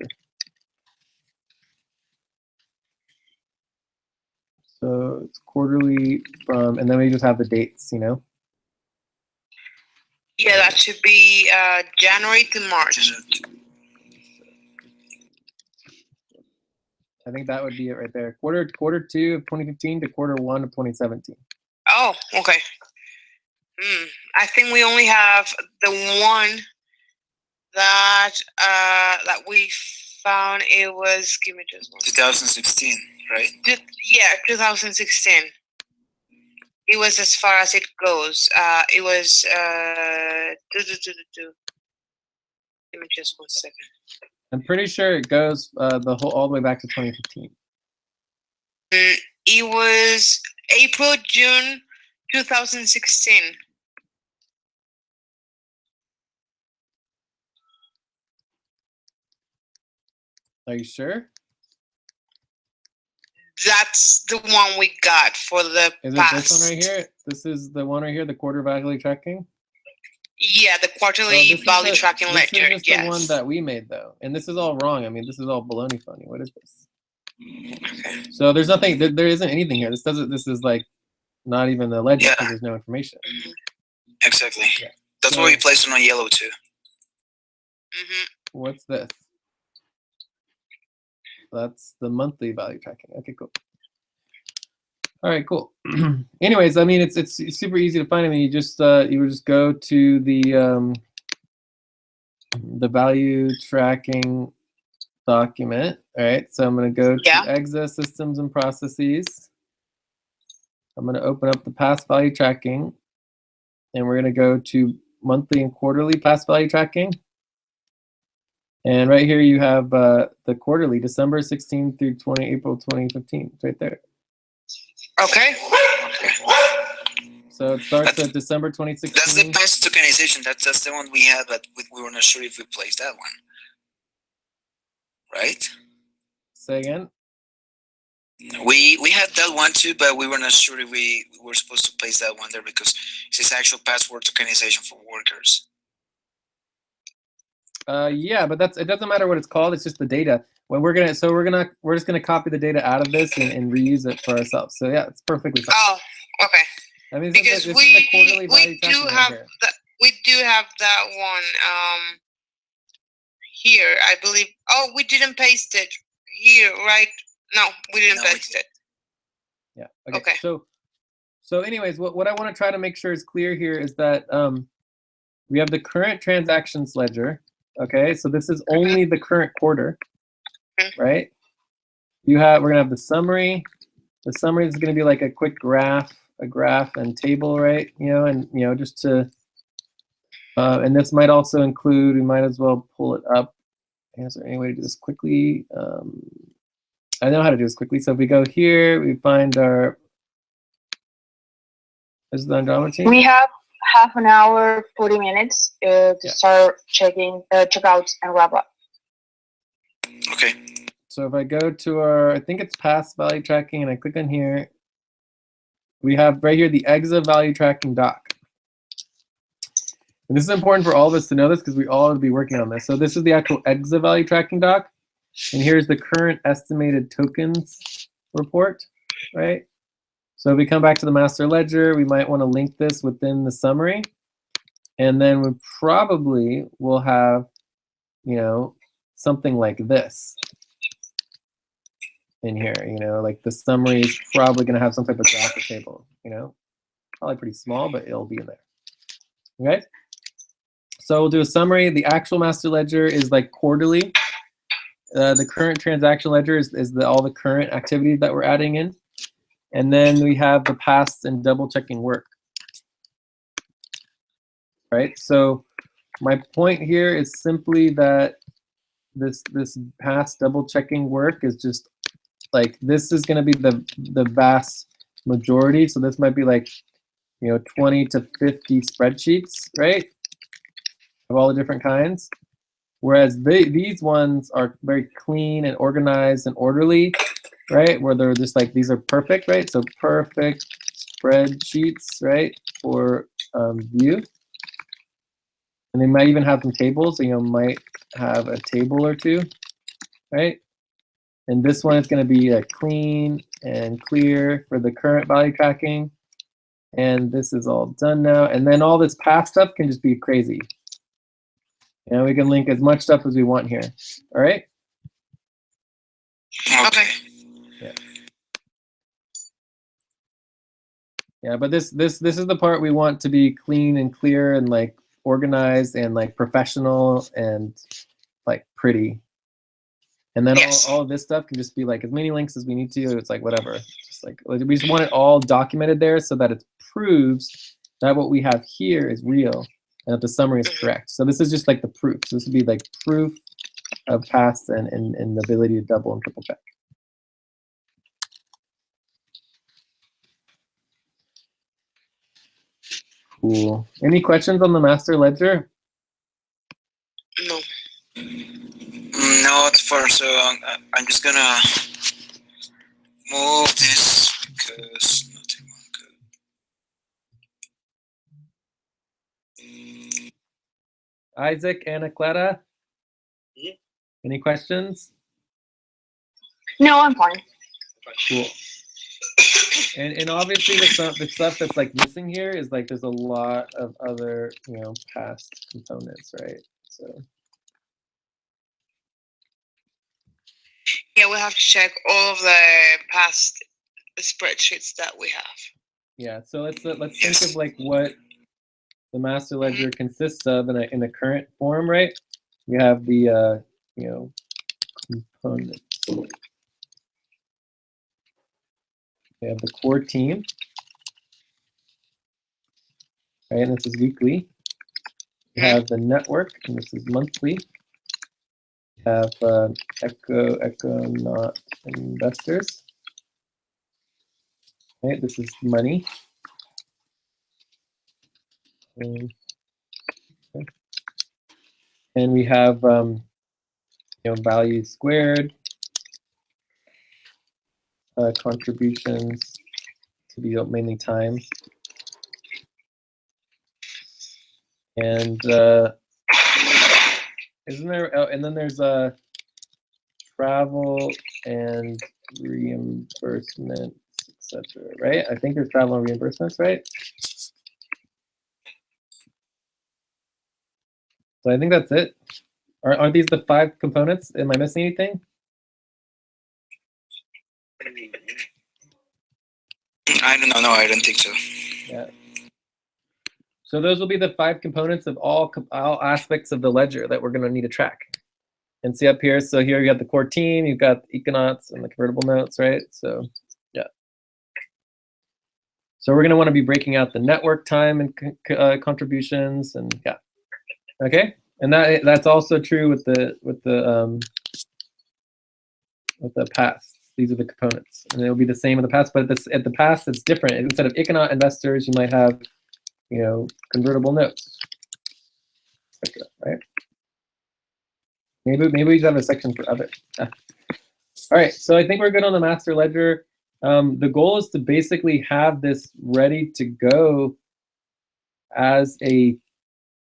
So it's quarterly from, and then we just have the dates, you know? Yeah, that should be January to March. I think that would be it right there. Quarter 2 of 2015 to quarter 1 of 2017. Oh, okay. I think we only have the one that that we found. It was, give me just one. 2016, right? Yeah, 2016. It was as far as it goes. It was Give me just 1 second. I'm pretty sure it goes all the way back to 2015. It was April, June 2016. Are you sure? That's the one we got for the Is it past. this one right here? This is the one right here, the quarter value tracking? Yeah, the quarterly value tracking ledger. This is just yes. the one that we made, though. And this is all wrong. I mean, this is all baloney phony. What is this? So there's nothing, there isn't anything here. This is like not even the ledger because there's no information. Exactly. Yeah. That's why we placed it on yellow too. What's this? That's the monthly value tracking. Okay, cool. All right, cool. Anyways, I mean, it's super easy to find. I mean, you would just go to the value tracking document. All right, so I'm going to go to EXA systems and processes. I'm going to open up the past value tracking, and we're going to go to monthly and quarterly past value tracking. And right here you have the quarterly, December 16th through April 2015. It's right there. Okay. So it starts at December 2016. That's the past tokenization. That's the one we had, but we were not sure if we placed that one. Right? Say again? We had that one too, but we were not sure if we were supposed to place that one there because it's actual password tokenization for workers. Yeah, but it doesn't matter what it's called. It's just the data. When we're just gonna copy the data out of this and reuse it for ourselves. So yeah, it's perfectly fine. Oh, okay. I mean, because we do have that one here, I believe. Oh, we didn't paste it here, right? No, we didn't paste it. Yeah. Okay. So anyways, what I want to try to make sure is clear here is that we have the current transactions ledger. Okay, so this is only the current quarter, right? We're gonna have the summary. The summary is gonna be like a quick graph and table, right? Just to, and this might also include. We might as well pull it up. Is there any way to do this quickly? I know how to do this quickly. So if we go here, we find our. This is the Andromeda team. We have half an hour, 40 minutes to start checking checkouts and wrap up. Okay. So if I go to our, I think it's past value tracking, and I click on here, we have right here the EXA value tracking doc. And this is important for all of us to know this because we all will be working on this. So this is the actual EXA value tracking doc, and here's the current estimated tokens report, right? So if we come back to the master ledger, we might want to link this within the summary. And then we probably will have, something like this in here, like the summary is probably going to have some type of graphic table, probably pretty small, but it'll be in there. Okay. So we'll do a summary. The actual master ledger is like quarterly. The current transaction ledger is all the current activity that we're adding in. And then we have the past and double checking work. Right? So my point here is simply that this past double checking work is just like, this is going to be the vast majority. So this might be like 20 to 50 spreadsheets, right? Of all the different kinds. Whereas these ones are very clean and organized and orderly, right? Where they're just like, these are perfect, right? So perfect spreadsheets, right? For view. And they might even have some tables. So, might have a table or two, right? And this one is going to be clean and clear for the current value tracking. And this is all done now. And then all this past stuff can just be crazy. And we can link as much stuff as we want here. All right? Okay. Yeah. Yeah, but this is the part we want to be clean and clear and like organized and like professional and like pretty. And then Yes. all of this stuff can just be like as many links as we need to. It's like whatever. Just like we just want it all documented there so that it proves that what we have here is real and that the summary is correct. So this is just like the proof. So this would be like proof of pass and the ability to double and triple check. Cool. Any questions on the master ledger? No. Not for so. I'm just gonna move this because nothing good. Isaahck, Anaclara? Yeah. Any questions? No, I'm fine. Cool. And obviously the stuff that's like missing here is like there's a lot of other past components, right? So Yeah, we have to check all of the past spreadsheets that we have. yeah, so let's think of like what the master ledger consists of in a current form, right? We have the components. We have the core team, right? And this is weekly. We have the network, and this is monthly. We have Econaut investors, right? This is money. Okay. And we have value squared, contributions to be mainly time, and isn't there? Oh, and then there's travel and reimbursements, etc. Right? I think there's travel and reimbursements, right? So I think that's it. Are these the 5 components? Am I missing anything? I don't know. No, I don't think so. Yeah. So those will be the 5 components of all aspects of the ledger that we're going to need to track. And see up here. So here you got the core team, you've got the econauts and the convertible notes, right? So yeah. So we're going to want to be breaking out the network time and contributions, and yeah. Okay. And that's also true with the past. These are the components, and it'll be the same in the past. But at the past, it's different. Instead of econaut investors, you might have, convertible notes, etc. Right? Maybe we have a section for other. All right. So I think we're good on the master ledger. The goal is to basically have this ready to go as a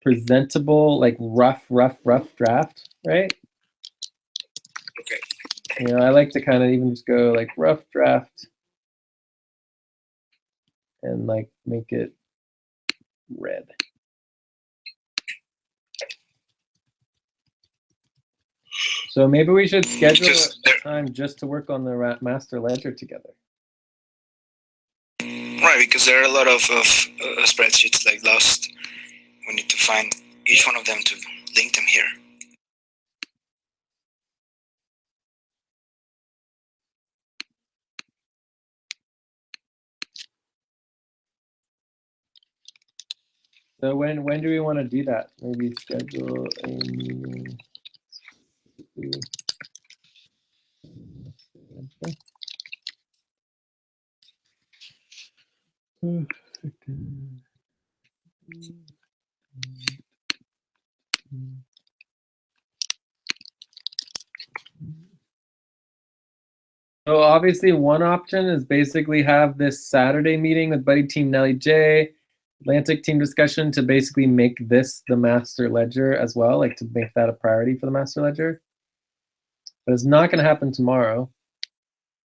presentable, like rough draft, right? Okay. I like to kind of even just go like rough draft and like make it red. So maybe we should schedule a time just to work on the master ledger together. Right, because there are a lot of spreadsheets like lost. We need to find each one of them to link them here. So when do we want to do that? Maybe schedule a meeting. Okay. So obviously one option is basically have this Saturday meeting with Buddy Team Nelly J, Atlantic team discussion to basically make this the master ledger as well, like to make that a priority for the master ledger. But it's not going to happen tomorrow.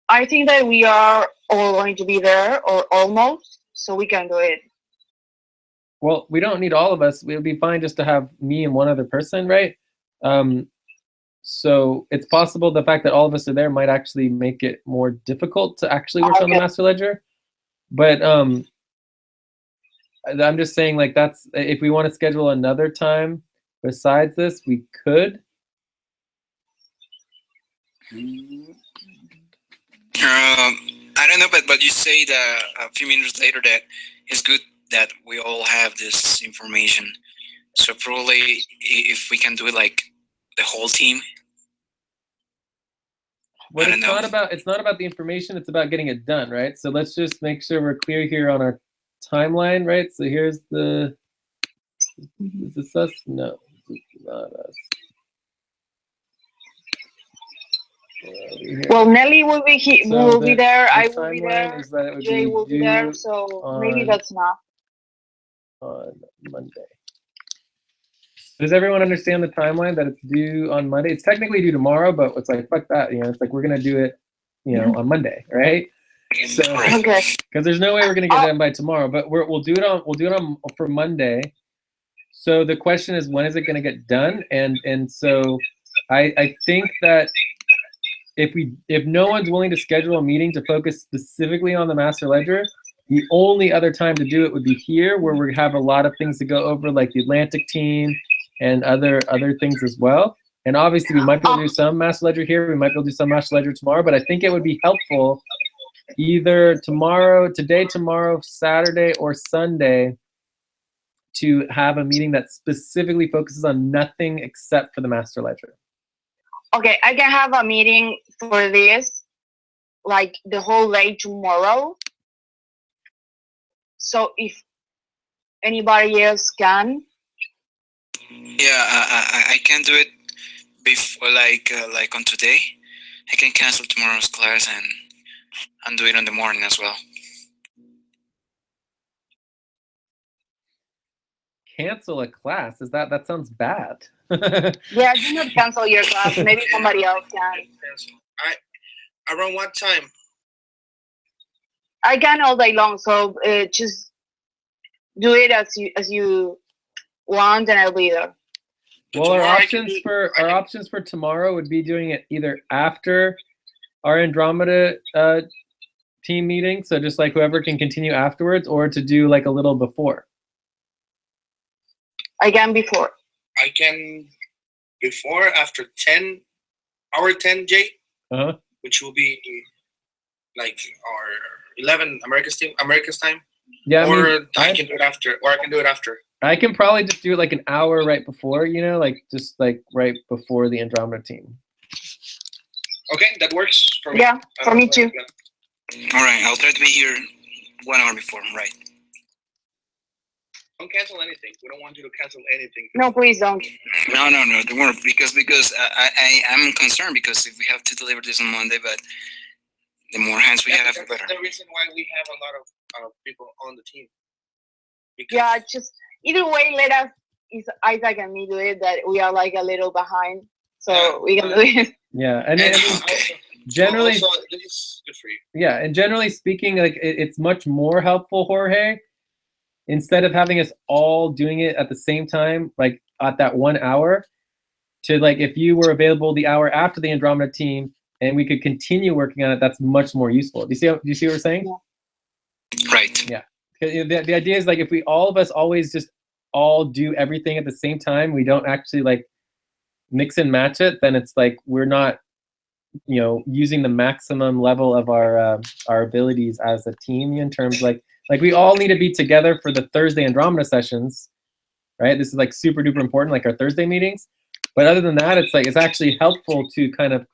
I think that we are all going to be there, or almost, so we can do it. Well, we don't need all of us. It would be fine just to have me and one other person, right? So it's possible the fact that all of us are there might actually make it more difficult to actually work on the master ledger. But I'm just saying, like, that's, if we want to schedule another time besides this, we could. I don't know, but you say that a few minutes later that it's good that we all have this information. So probably if we can do it like the whole team. But it's not about the information, it's about getting it done, right? So let's just make sure we're clear here on our timeline, right? So here's the, is this us? No, this is not us. Well, Nelly will be will be there. I will be timeline there. is that it would Jay be will be due there. So maybe on- that's not. on Monday. Does everyone understand the timeline that it's due on Monday? It's technically due tomorrow, but it's like, fuck that, you know, it's like we're gonna do it, you know, on Monday, right? So, Okay. because there's no way we're gonna get it done by tomorrow, but we'll do it on for Monday. So the question is, when is it gonna get done? And so I think that if no one's willing to schedule a meeting to focus specifically on the master ledger, the only other time to do it would be here, where we have a lot of things to go over, like the Atlantic team and other things as well. And obviously we might be able to do some master ledger here, we might be able to do some master ledger tomorrow, but I think it would be helpful either today, tomorrow, Saturday, or Sunday to have a meeting that specifically focuses on nothing except for the master ledger. Okay, I can have a meeting for this, like the whole day tomorrow. So if anybody else can. Yeah, I can do it before, like on today. I can cancel tomorrow's class and do it in the morning as well. Cancel a class? That sounds bad. Yeah, do not cancel your class. Maybe somebody else can. Around what time? I can all day long, so just do it as you want, and I'll be there. Well, our options for tomorrow would be doing it either after our Andromeda team meeting, so just like whoever can continue afterwards, or to do like a little before. I can before. I can before, after 10, hour 10, Jay, which will be like our 11 America's time. Yeah, I can do it after, or I can do it after. I can probably just do it like an hour right before, you know, like just like right before the Andromeda team. Okay, that works for me. Yeah, for me too. All right, I'll try to be here 1 hour before, right? Don't cancel anything. We don't want you to cancel anything. No, please don't. No, don't worry, because I am concerned, because if we have to deliver this on Monday, but the more hands we have, the better. That's the reason why we have a lot of people on the team. Because Yeah, just either way, let us, Isaahck and me do it, that we are like a little behind, so we can do it. Yeah, and Okay. generally, also, this is good for you. yeah, and generally speaking, like it's much more helpful, Jorge, instead of having us all doing it at the same time, like at that 1 hour, to like if you were available the hour after the Andromeda team and we could continue working on it, that's much more useful. Do you see what we're saying? Yeah. Right. Yeah. The idea is like if we all of us always just all do everything at the same time, we don't actually like mix and match it, then it's like we're not, you know, using the maximum level of our abilities as a team in terms like we all need to be together for the Thursday Andromeda sessions, right? This is like super duper important, like our Thursday meetings. But other than that, it's like it's actually helpful to kind of,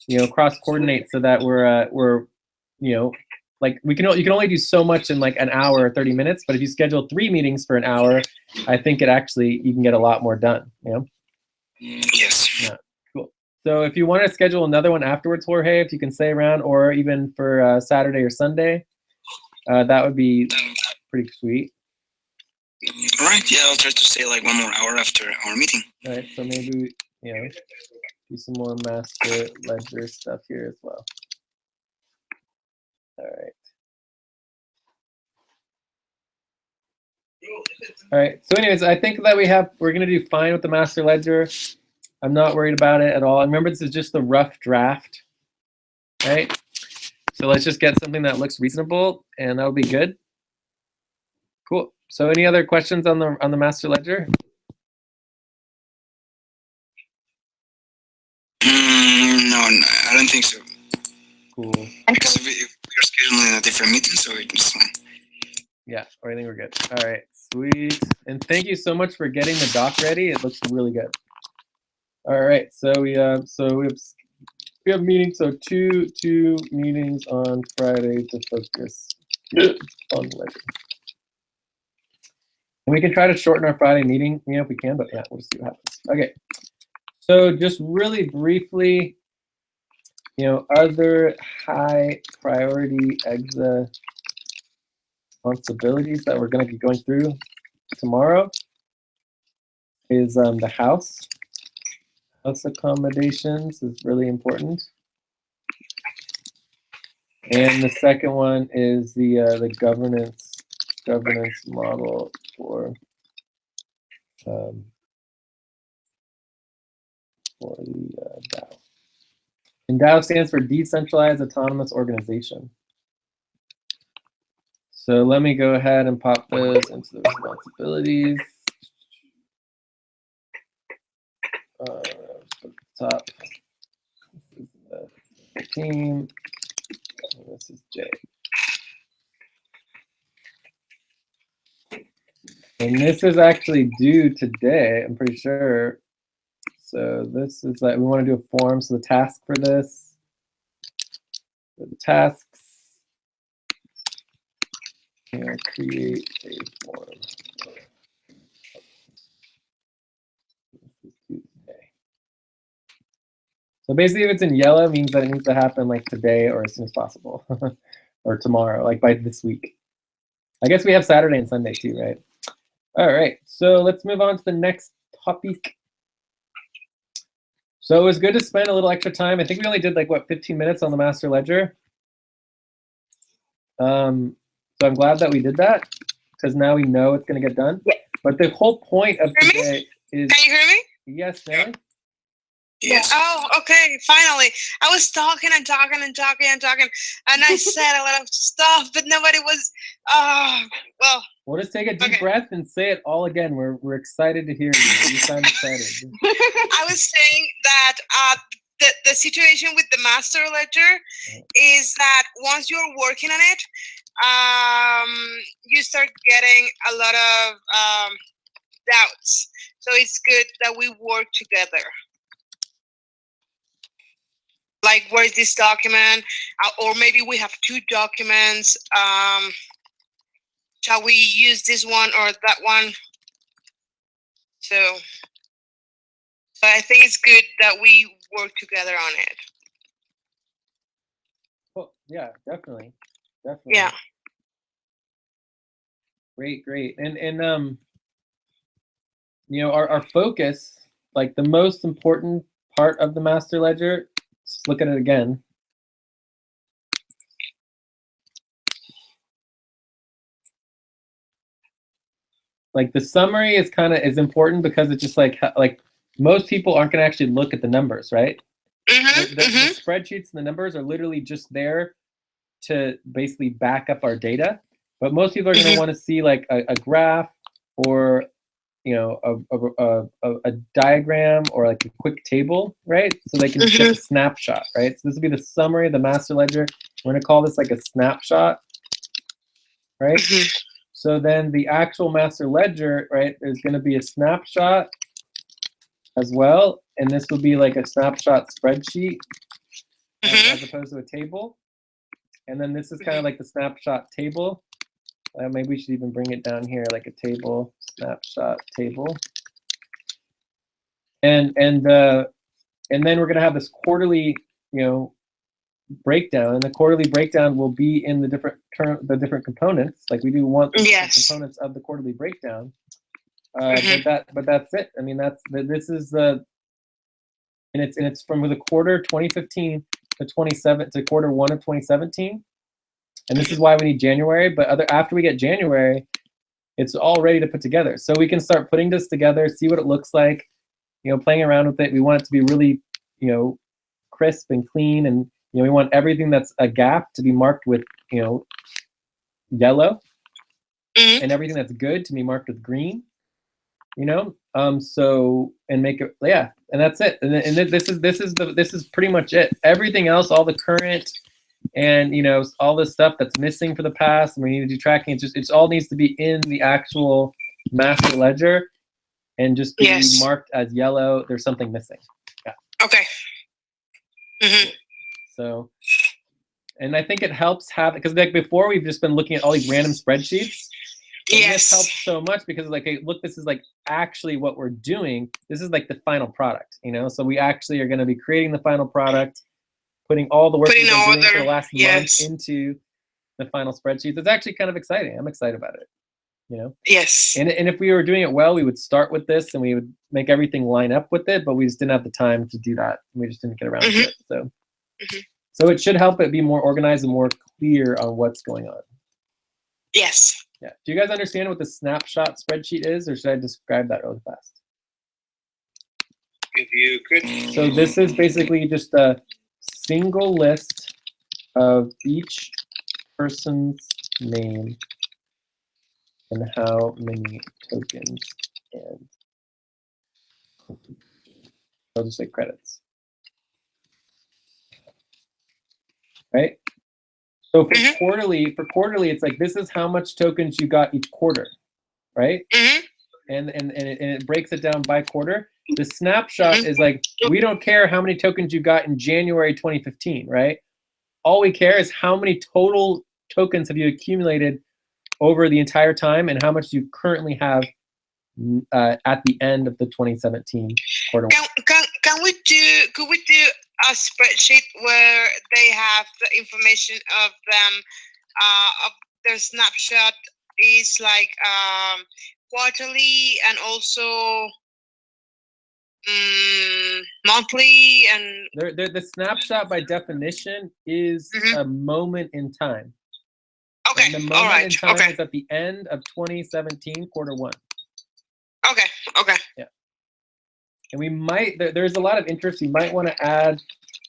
you know, cross coordinate so that we're you know, like you can only do so much in like an hour or 30 minutes, but if you schedule 3 meetings for an hour, I think you can get a lot more done, you know? Yes. Yeah, cool. So if you want to schedule another one afterwards, Jorge, if you can stay around, or even for Saturday or Sunday, that would be pretty sweet. All right, yeah, I'll try to stay like 1 more hour after our meeting. All right, so maybe, do some more master ledger stuff here as well. All right. All right, so anyways, I think that we're gonna do fine with the master ledger. I'm not worried about it at all. And remember, this is just the rough draft, right? So let's just get something that looks reasonable, and that'll be good. Cool. So any other questions on the master ledger? No, I don't think so. Cool. Because if we're scheduling a different meeting, so it's fine. Yeah, I think we're good. All right, sweet. And thank you so much for getting the doc ready. It looks really good. All right, so we have meetings. So two meetings on Friday to focus on ledger. And we can try to shorten our Friday meeting, if we can. But yeah, we'll just see what happens. Okay. So just really briefly, other high priority EXA responsibilities that we're going to be going through tomorrow is the house. House accommodations is really important. And the second one is the governance model for the DAO. And DAO stands for Decentralized Autonomous Organization. So let me go ahead and pop those into the responsibilities. Top. This is the team. And this is Jay. And this is actually due today, I'm pretty sure. So this is like, we want to do a form. So the task for this, the tasks, create a form. So basically, if it's in yellow, it means that it needs to happen like today or as soon as possible, or tomorrow, like by this week. I guess we have Saturday and Sunday too, right? All right, so let's move on to the next topic. So it was good to spend a little extra time. I think we only did like, 15 minutes on the master ledger. So I'm glad that we did that, because now we know it's going to get done. Yeah. But the whole point of today is... Can you hear me? Yes, Nelly? Yes. Oh, okay. Finally. I was talking and I said a lot of stuff, but nobody was. Well. We'll just take a deep breath and say it all again. We're excited to hear you. You sound excited. I was saying that the situation with the master ledger is that once you're working on it, you start getting a lot of doubts. So it's good that we work together. Like, where's this document? Or maybe we have 2 documents. Shall we use this one or that one? So I think it's good that we work together on it. Well, yeah, definitely. Yeah. Great. And our focus, like the most important part of the master ledger, let's look at it again. Like the summary is important because it's just like most people aren't going to actually look at the numbers, right? The spreadsheets and the numbers are literally just there to basically back up our data. But most people are going to want to see like a graph or a diagram or like a quick table, right? So they can just get a snapshot, right? So this will be the summary of the master ledger. We're going to call this like a snapshot, right? So then the actual master ledger, right, there's going to be a snapshot as well. And this will be like a snapshot spreadsheet as opposed to a table. And then this is kind of like the snapshot table. Maybe we should even bring it down here like a table, snapshot table. And then we're going to have this quarterly, breakdown, and the quarterly breakdown will be in the different components. Like we do want the components of the quarterly breakdown. But that's it. I mean, this is the, and it's from the quarter 2015 to quarter 1 of 2017. And this is why we need January. But after we get January, it's all ready to put together. So we can start putting this together, see what it looks like, playing around with it. We want it to be really, crisp and clean, and we want everything that's a gap to be marked with, yellow, and everything that's good to be marked with green. So, and make it, and that's it. And this is pretty much it. Everything else, all the current, and all the stuff that's missing for the past, and we need to do tracking. It all needs to be in the actual master ledger, and just be marked as yellow. There's something missing. Yeah. Okay. So, and I think it helps have, because like before we've just been looking at all these random spreadsheets. And this helps so much because like, hey, look, this is like actually what we're doing. This is like the final product, So we actually are going to be creating the final product, putting all the work we've been doing for the last month into the final spreadsheets. It's actually kind of exciting. I'm excited about it. Yes. And if we were doing it well, we would start with this and we would make everything line up with it, but we just didn't have the time to do that. We just didn't get around to it. So, so it should help it be more organized and more clear on what's going on. Yes. Yeah. Do you guys understand what the snapshot spreadsheet is, or should I describe that really fast? If you could. So this is basically just a single list of each person's name and how many tokens, and I'll just say credits. Right? So for quarterly, it's like this is how much tokens you got each quarter, right? And it breaks it down by quarter. The snapshot is like, we don't care how many tokens you got in January 2015, right? All we care is how many total tokens have you accumulated over the entire time, and how much you currently have at the end of the 2017 quarter. Could we do a spreadsheet where they have the information of them, of their snapshot is like quarterly and also monthly, and the snapshot by definition is a moment in time. Okay. And the moment in time is at the end of 2017 quarter 1. Okay. Yeah. And we might, there's a lot of interest. You might want to add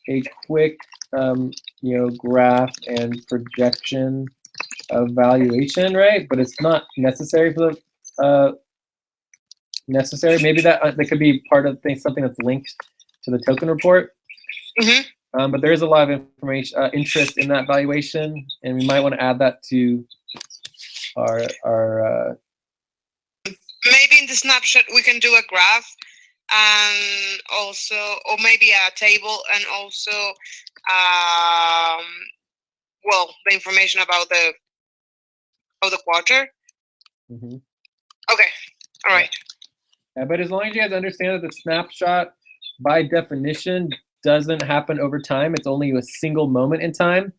a quick, graph and projection of valuation, right? But it's not necessary for the, maybe that could be part of something that's linked to the token report. But there is a lot of information, interest in that valuation, and we might want to add that to our maybe in the snapshot we can do a graph, and also, or maybe a table, and also the information about the quarter. Okay. All right. Yeah, but as long as you guys understand that the snapshot by definition doesn't happen over time, it's only a single moment in time.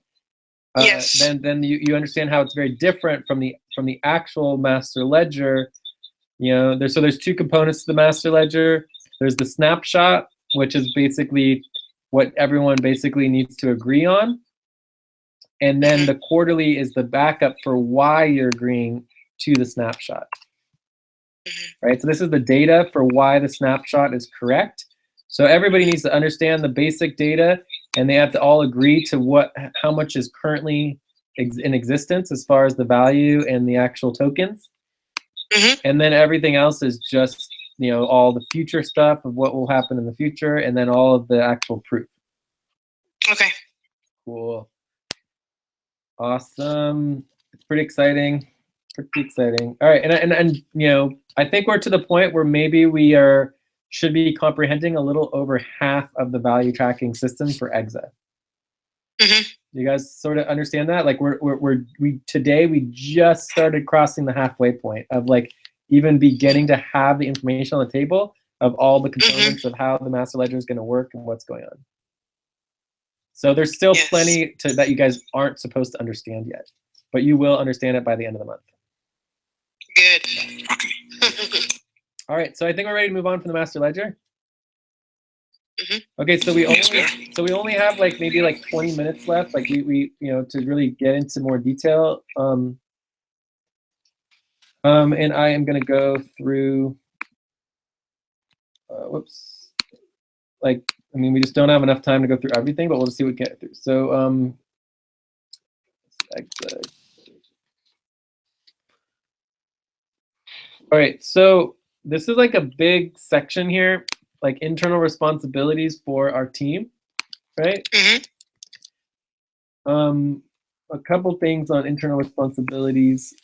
Then you understand how it's very different from the actual master ledger. There's two components to the master ledger. There's the snapshot, which is basically what everyone basically needs to agree on, and then the quarterly is the backup for why you're agreeing to the snapshot. Right. So this is the data for why the snapshot is correct. So everybody needs to understand the basic data, and they have to all agree to how much is currently in existence as far as the value and the actual tokens. And then everything else is just, all the future stuff of what will happen in the future, and then all of the actual proof. Okay. Cool. Awesome. It's pretty exciting. All right. And I think we're to the point where maybe we should be comprehending a little over half of the value tracking system for EXA. You guys sort of understand that? Like today we just started crossing the halfway point of like even beginning to have the information on the table of all the components of how the master ledger is going to work and what's going on. So there's still plenty that you guys aren't supposed to understand yet, but you will understand it by the end of the month. Good. All right, so I think we're ready to move on from the master ledger. Okay, so we only have like maybe like 20 minutes left, like we you know, to really get into more detail. And I am gonna go through. Whoops, like I mean, we just don't have enough time to go through everything, but we'll just see what we get through. So all right, so this is like a big section here, like internal responsibilities for our team, right? A couple things on internal responsibilities.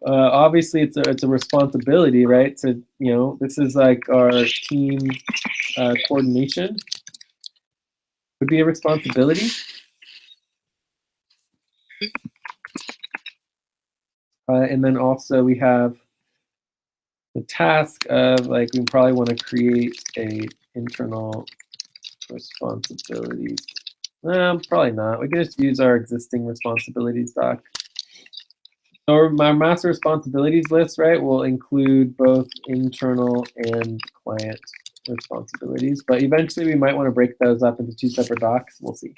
Obviously, it's a responsibility, right? So you know, this is like our team coordination would be a responsibility. And then also we have the task of like we probably want to create a internal responsibilities. Probably not. We can just use our existing responsibilities doc. So my master responsibilities list, right, will include both internal and client responsibilities, but eventually we might want to break those up into two separate docs. We'll see.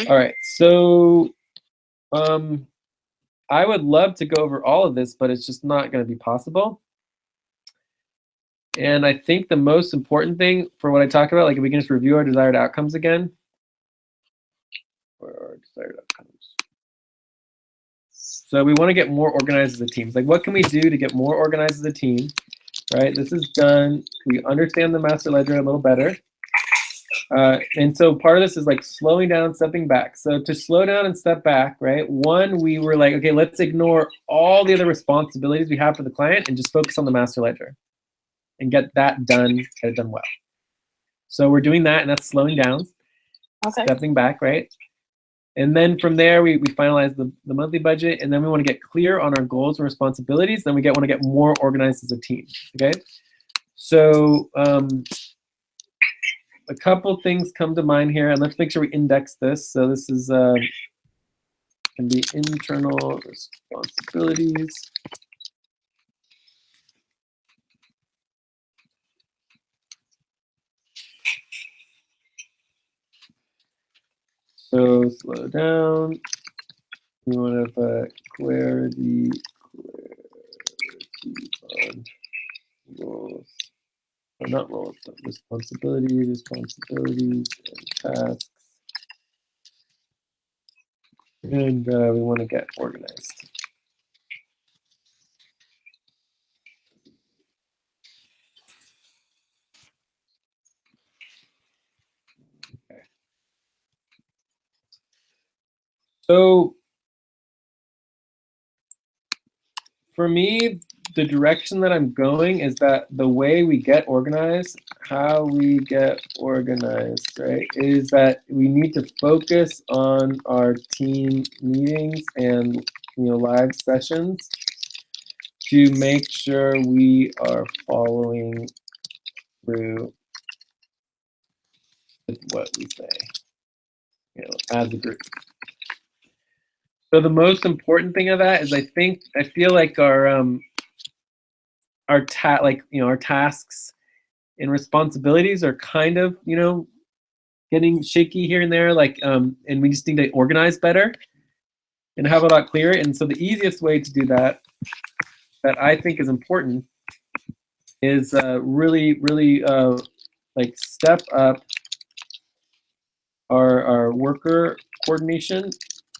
All right, so I would love to go over all of this, but it's just not going to be possible. And I think the most important thing for what I talk about, like if we can just review our desired outcomes again. Or our desired outcomes. So we want to get more organized as a team. Like what can we do to get more organized as a team, right? This is done. We understand the master ledger a little better. And so part of this is like slowing down, stepping back. So to slow down and step back, right? One, we were like, okay, let's ignore all the other responsibilities we have for the client and just focus on the master ledger and get that done, get it done well. So we're doing that, and that's slowing down, stepping back, right? And then from there, we finalize the monthly budget, and then we want to get clear on our goals and responsibilities. Then we want to get more organized as a team, okay? So a couple things come to mind here, and let's make sure we index this. So this is can be internal responsibilities. So slow down. We want to have clarity on roles. Or not roles, but responsibilities and tasks. And we want to get organized. Okay. So for me, the direction that I'm going is that the way we get organized, how we get organized, right, is that we need to focus on our team meetings and live sessions to make sure we are following through with what we say, as a group. So the most important thing of that is I feel like our tasks and responsibilities are kind of getting shaky here and there, and we just need to organize better and have it a lot clearer. And so the easiest way to do that I think is important is really step up our worker coordination,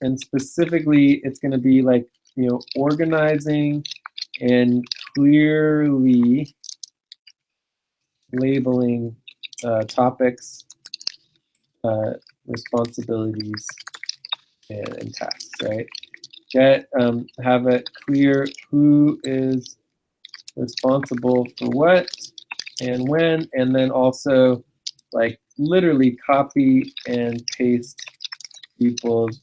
and specifically it's going to be organizing and clearly labeling topics, responsibilities, and tasks, right? Have it clear who is responsible for what and when, and then also literally copy and paste people's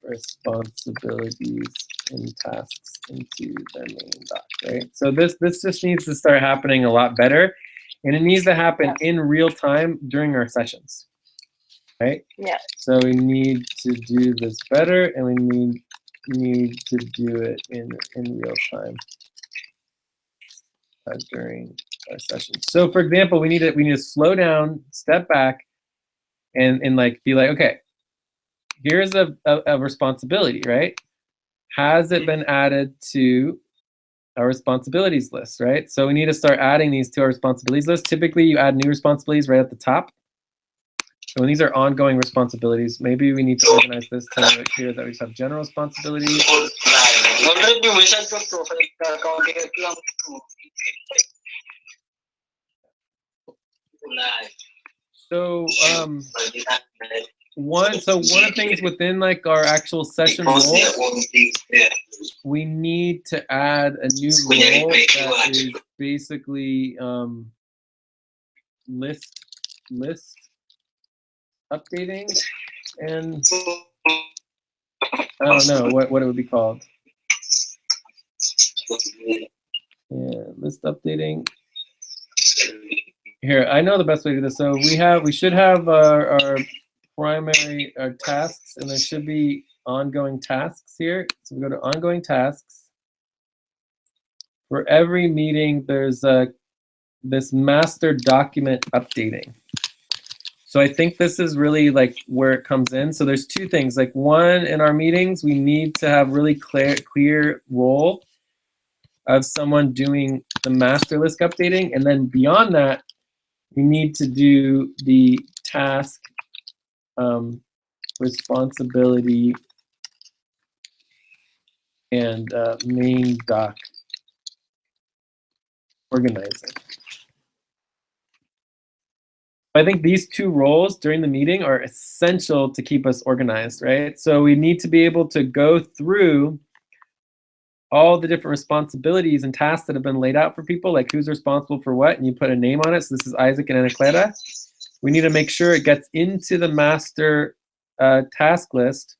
responsibilities and tasks into the main doc, right? So this just needs to start happening a lot better, and it needs to happen in real time during our sessions, right? Yeah. So we need to do this better, and we need to do it in real time during our sessions. So for example, we need to slow down, step back, and like be like, okay, here's a responsibility, right? Has it been added to our responsibilities list, right? So we need to start adding these to our responsibilities list. Typically, you add new responsibilities right at the top. So when these are ongoing responsibilities, maybe we need to organize this to make clear that we just have general responsibilities. So one of the things within like our actual session roles, we need to add a new role that is basically list updating, and I don't know what it would be called. Yeah, list updating. Here, I know the best way to do this. So we should have our primary tasks, and there should be ongoing tasks here. So we go to ongoing tasks. For every meeting, there's this master document updating. So I think this is really like where it comes in. So there's two things. Like one, in our meetings, we need to have really clear role of someone doing the master list updating, and then beyond that, we need to do the task responsibility and main doc organizing. I think these two roles during the meeting are essential to keep us organized, right? So we need to be able to go through all the different responsibilities and tasks that have been laid out for people, like who's responsible for what, and you put a name on it. So this is Isaahck and Anaclara. We need to make sure it gets into the master task list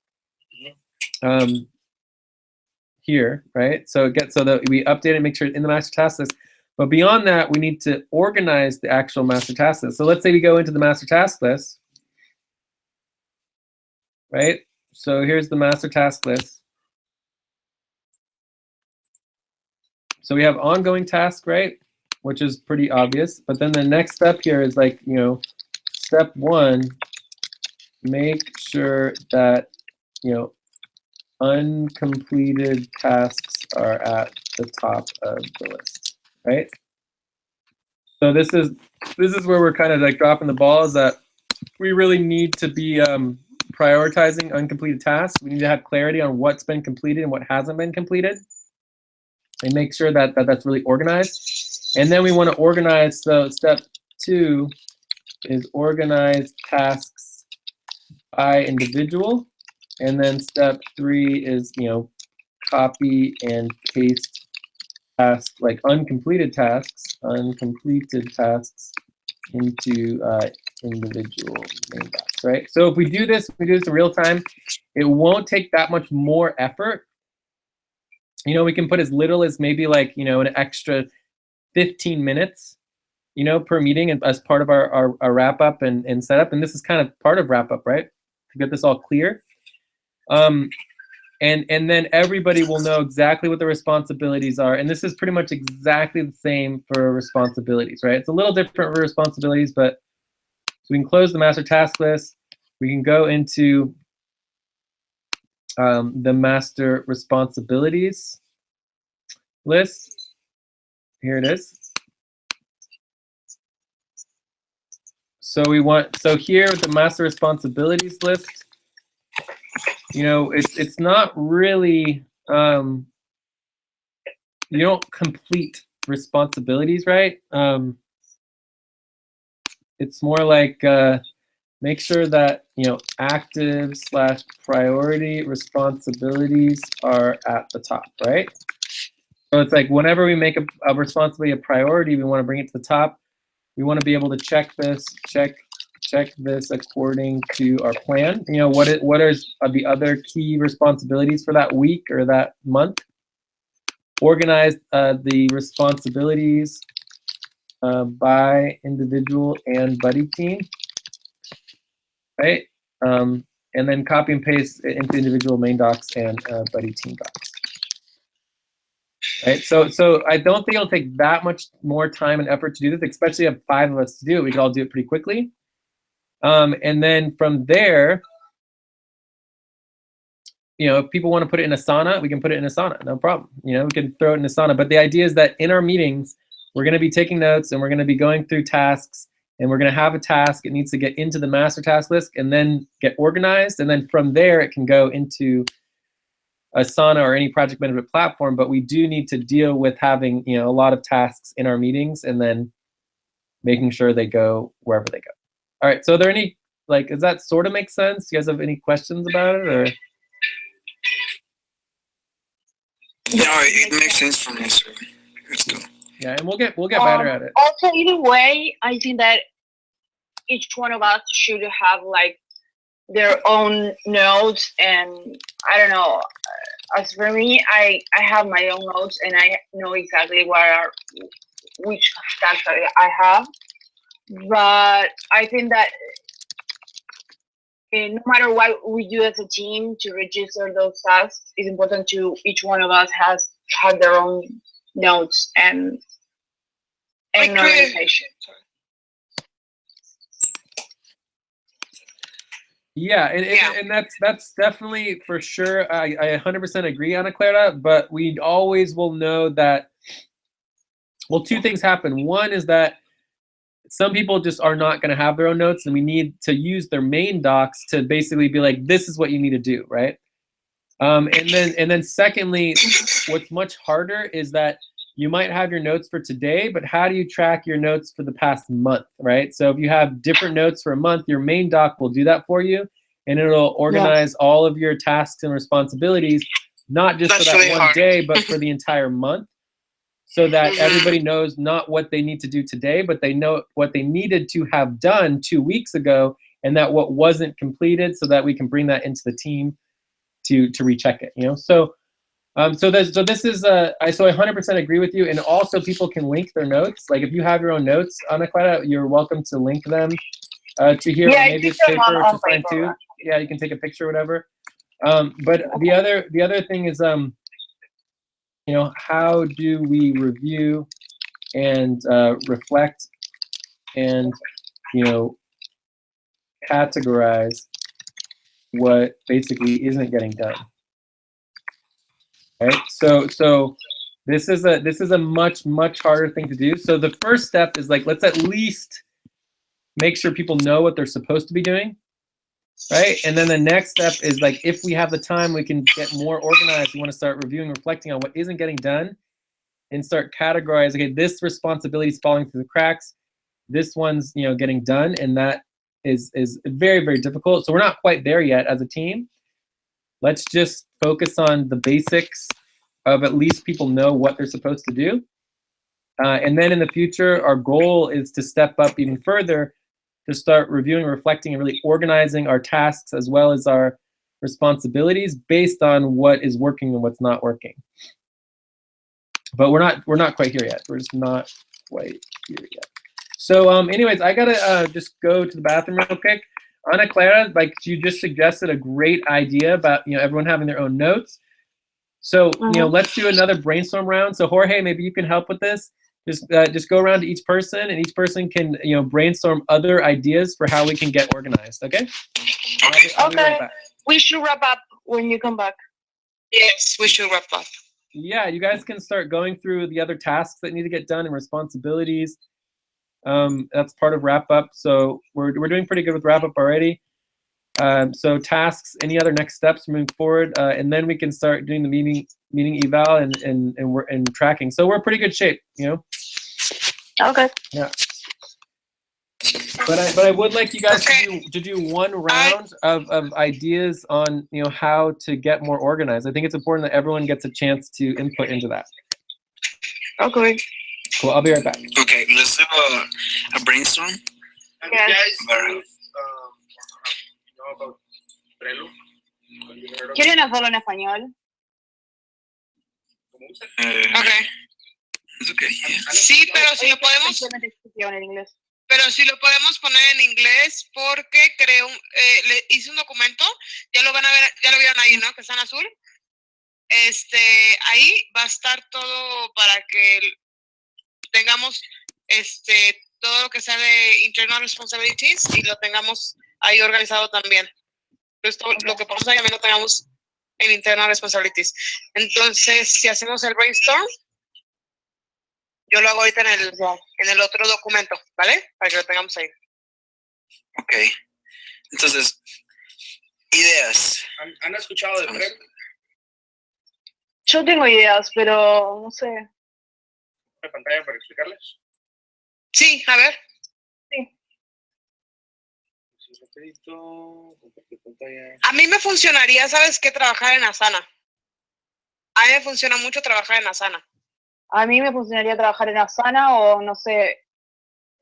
here, right? So that we update it, make sure it's in the master task list. But beyond that, we need to organize the actual master task list. So let's say we go into the master task list, right? So here's the master task list. So we have ongoing task, right? Which is pretty obvious. But then the next step here is like, step one, make sure that, uncompleted tasks are at the top of the list, right? So this is where we're kind of like dropping the ball, is that we really need to be prioritizing uncompleted tasks. We need to have clarity on what's been completed and what hasn't been completed, and make sure that that's really organized. And then we want to organize, so step two is organize tasks by individual. And then step three is, copy and paste tasks, like uncompleted tasks into individual main docs, right? So if we do this in real time, it won't take that much more effort. We can put as little as maybe like, an extra 15 minutes, per meeting, and as part of our wrap up and setup. And this is kind of part of wrap up, right? To get this all clear. And then everybody will know exactly what the responsibilities are. And this is pretty much exactly the same for responsibilities, right? It's a little different for responsibilities, but so we can close the master task list. We can go into the master responsibilities list. Here it is. So here with the master responsibilities list, it's not really, you don't complete responsibilities, right? It's more like make sure that, active/priority responsibilities are at the top, right? So it's like whenever we make a responsibility a priority, we want to bring it to the top. We want to be able to check this, check check this according to our plan. You know, what are the other key responsibilities for that week or that month? Organize the responsibilities by individual and buddy team, right? And then copy and paste into individual main docs and buddy team docs. Right, so I don't think it'll take that much more time and effort to do this, especially if 5 of us to do it. We could all do it pretty quickly. And then from there, you know, if people want to put it in Asana, we can put it in Asana, no problem. You know, we can throw it in Asana. But the idea is that in our meetings, we're going to be taking notes and we're going to be going through tasks, and we're going to have a task. It needs to get into the master task list and then get organized. And then from there, it can go into Asana or any project management platform. But we do need to deal with having, you know, a lot of tasks in our meetings and then making sure they go wherever they go. All right. So are there any, like, does that sort of make sense? Do you guys have any questions about it, or? No, it makes sense for me, so let's go. Yeah, and we'll get better at it. Also, either way, I think that each one of us should have like their own notes, and I don't know. As for me, I have my own notes, and I know exactly which tasks I have. But I think that no matter what we do as a team to register those tasks, it's important to each one of us have their own notes and organization. Yeah, and that's definitely for sure. I 100% agree, Anaclara, but we always will know that, well, 2 things happen. One is that some people just are not going to have their own notes, and we need to use their main docs to basically be like, this is what you need to do, right? And then secondly, what's much harder is that you might have your notes for today, but how do you track your notes for the past month, right? So if you have different notes for a month, your main doc will do that for you, and it'll organize all of your tasks and responsibilities, not just for that really one hard. day, but for the entire month, so that everybody knows not what they need to do today, but they know what they needed to have done 2 weeks ago, and that what wasn't completed, so that we can bring that into the team to recheck it, you know? So this is I 100% agree with you, and also people can link their notes. Like if you have your own notes, Anaclara, you're welcome to link them to here. Yeah, or maybe it's paper or just fine too. Yeah, you can take a picture or whatever. But the other thing is, you know, how do we review and reflect and, you know, categorize what basically isn't getting done? Right. So this is a much harder thing to do. So the first step is like, let's at least make sure people know what they're supposed to be doing. Right. And then the next step is like, if we have the time, we can get more organized. We want to start reviewing, reflecting on what isn't getting done, and start categorizing. Okay, this responsibility is falling through the cracks. This one's, you know, getting done, and that is very difficult. So we're not quite there yet as a team. Let's just focus on the basics of at least people know what they're supposed to do. And then in the future, our goal is to step up even further, to start reviewing, reflecting, and really organizing our tasks as well as our responsibilities based on what is working and what's not working. But we're not quite here yet. We're just not quite here yet. So anyways, I gotta just go to the bathroom real quick. Anaclara, like you just suggested a great idea about, you know, everyone having their own notes. So, you know, let's do another brainstorm round. So Jorge, maybe you can help with this. Just go around to each person, and each person can, you know, brainstorm other ideas for how we can get organized. Okay? Okay. I'll be right back. We should wrap up when you come back. Yes, we should wrap up. Yeah, you guys can start going through the other tasks that need to get done and responsibilities. That's part of wrap up. So we're doing pretty good with wrap up already. So tasks, any other next steps moving forward, and then we can start doing the meeting eval and tracking. So we're in pretty good shape, you know. Okay. Yeah. But I would like you guys to do one round of ideas on, you know, how to get more organized. I think it's important that everyone gets a chance to input into that. Okay. Cool. I'll be right back. Okay, let's do a brainstorm. Yes. About How about Trello? ¿Quieren hacerlo en español? ¿Cómo gusta? Okay. It's okay. Sí, pero si lo podemos, Simplemente explicaron en inglés. pero si lo podemos poner en inglés porque le hice un documento, ya lo van a ver, ya lo vieron ahí, ¿no? Que está en azul. Ahí va a estar todo para que tengamos todo lo que sea de internal responsibilities y lo tengamos ahí organizado también. Esto, lo que pasa también lo tengamos en internal responsibilities. Entonces, si hacemos el brainstorm, yo lo hago ahorita en el otro documento, ¿vale? Para que lo tengamos ahí. Ok. Entonces, ideas. ¿Han escuchado de Trello? Yo tengo ideas, pero no sé. ¿Una pantalla para explicarles? Sí, a ver. Sí, rapidito, compartir pantalla. A mí me funcionaría, ¿sabes qué? Trabajar en Asana. A mí me funciona mucho trabajar en Asana. A mí me funcionaría trabajar en Asana o no sé.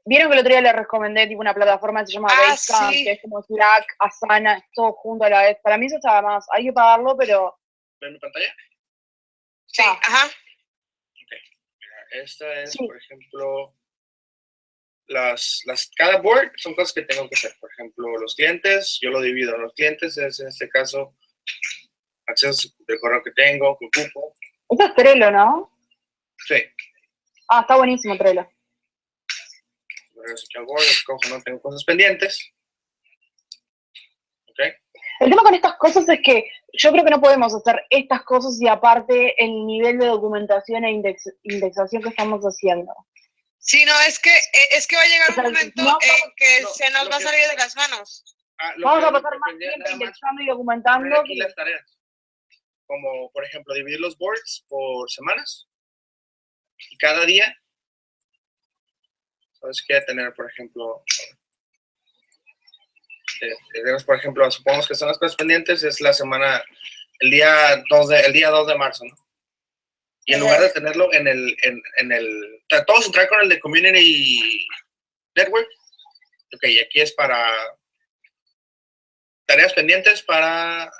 Vieron que el otro día les recomendé tipo una plataforma que se llama Basecamp, sí. que es como Slack, Asana, todo junto a la vez. Para mí eso estaba más. Hay que pagarlo, pero. ¿Ven mi pantalla? Sí, ajá. Mira, esta es, Sí. por ejemplo, cada board son cosas que tengo que hacer. Por ejemplo, los clientes, yo lo divido en los clientes, es en este caso accesos del correo que tengo, que ocupo. Esto es Trello, ¿no? Sí. Ah, está buenísimo Trello. Regreso al board, escojo, no tengo cosas pendientes. Ok. El tema con estas cosas es que yo creo que no podemos hacer estas cosas y aparte el nivel de documentación e indexación que estamos haciendo. Sí, no, es que va a llegar un momento en que se nos va a salir de las manos. Vamos a pasar más tiempo indexando y documentando. Aquí las tareas. Como, por ejemplo, dividir los boards por semanas. Y cada día, ¿sabes qué? Tener, por ejemplo, por ejemplo, supongamos que son las cosas pendientes, es la semana, el día 2 de marzo, ¿no? Y en lugar de tenerlo en el todos entrar con el de Community Network, ok, aquí es para tareas pendientes para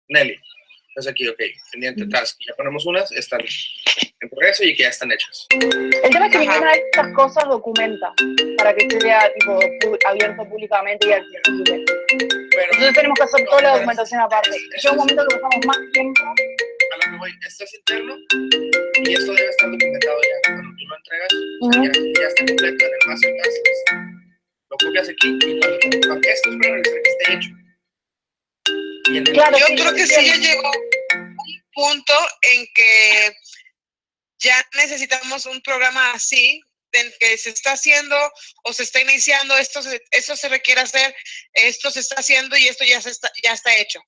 Nelly. Entonces aquí, ok, pendiente task. Ya ponemos unas, están en progreso y que ya están hechas. El tema es que ninguna de estas cosas documenta para que sea tipo abierto públicamente y accesible. Entonces tenemos que hacer toda la documentación aparte. Llega un momento que pasamos más tiempo. A lo que voy, esto es interno y esto debe estar documentado ya. Cuando tú lo entregas, ya está completo en el master task. Lo copias aquí y cuando esto es para revisar que esté hecho. Claro, yo creo que sí ya llegó un punto en que ya necesitamos un programa así, en que se está haciendo o se está iniciando, esto se requiere hacer, esto se está haciendo y esto ya está hecho.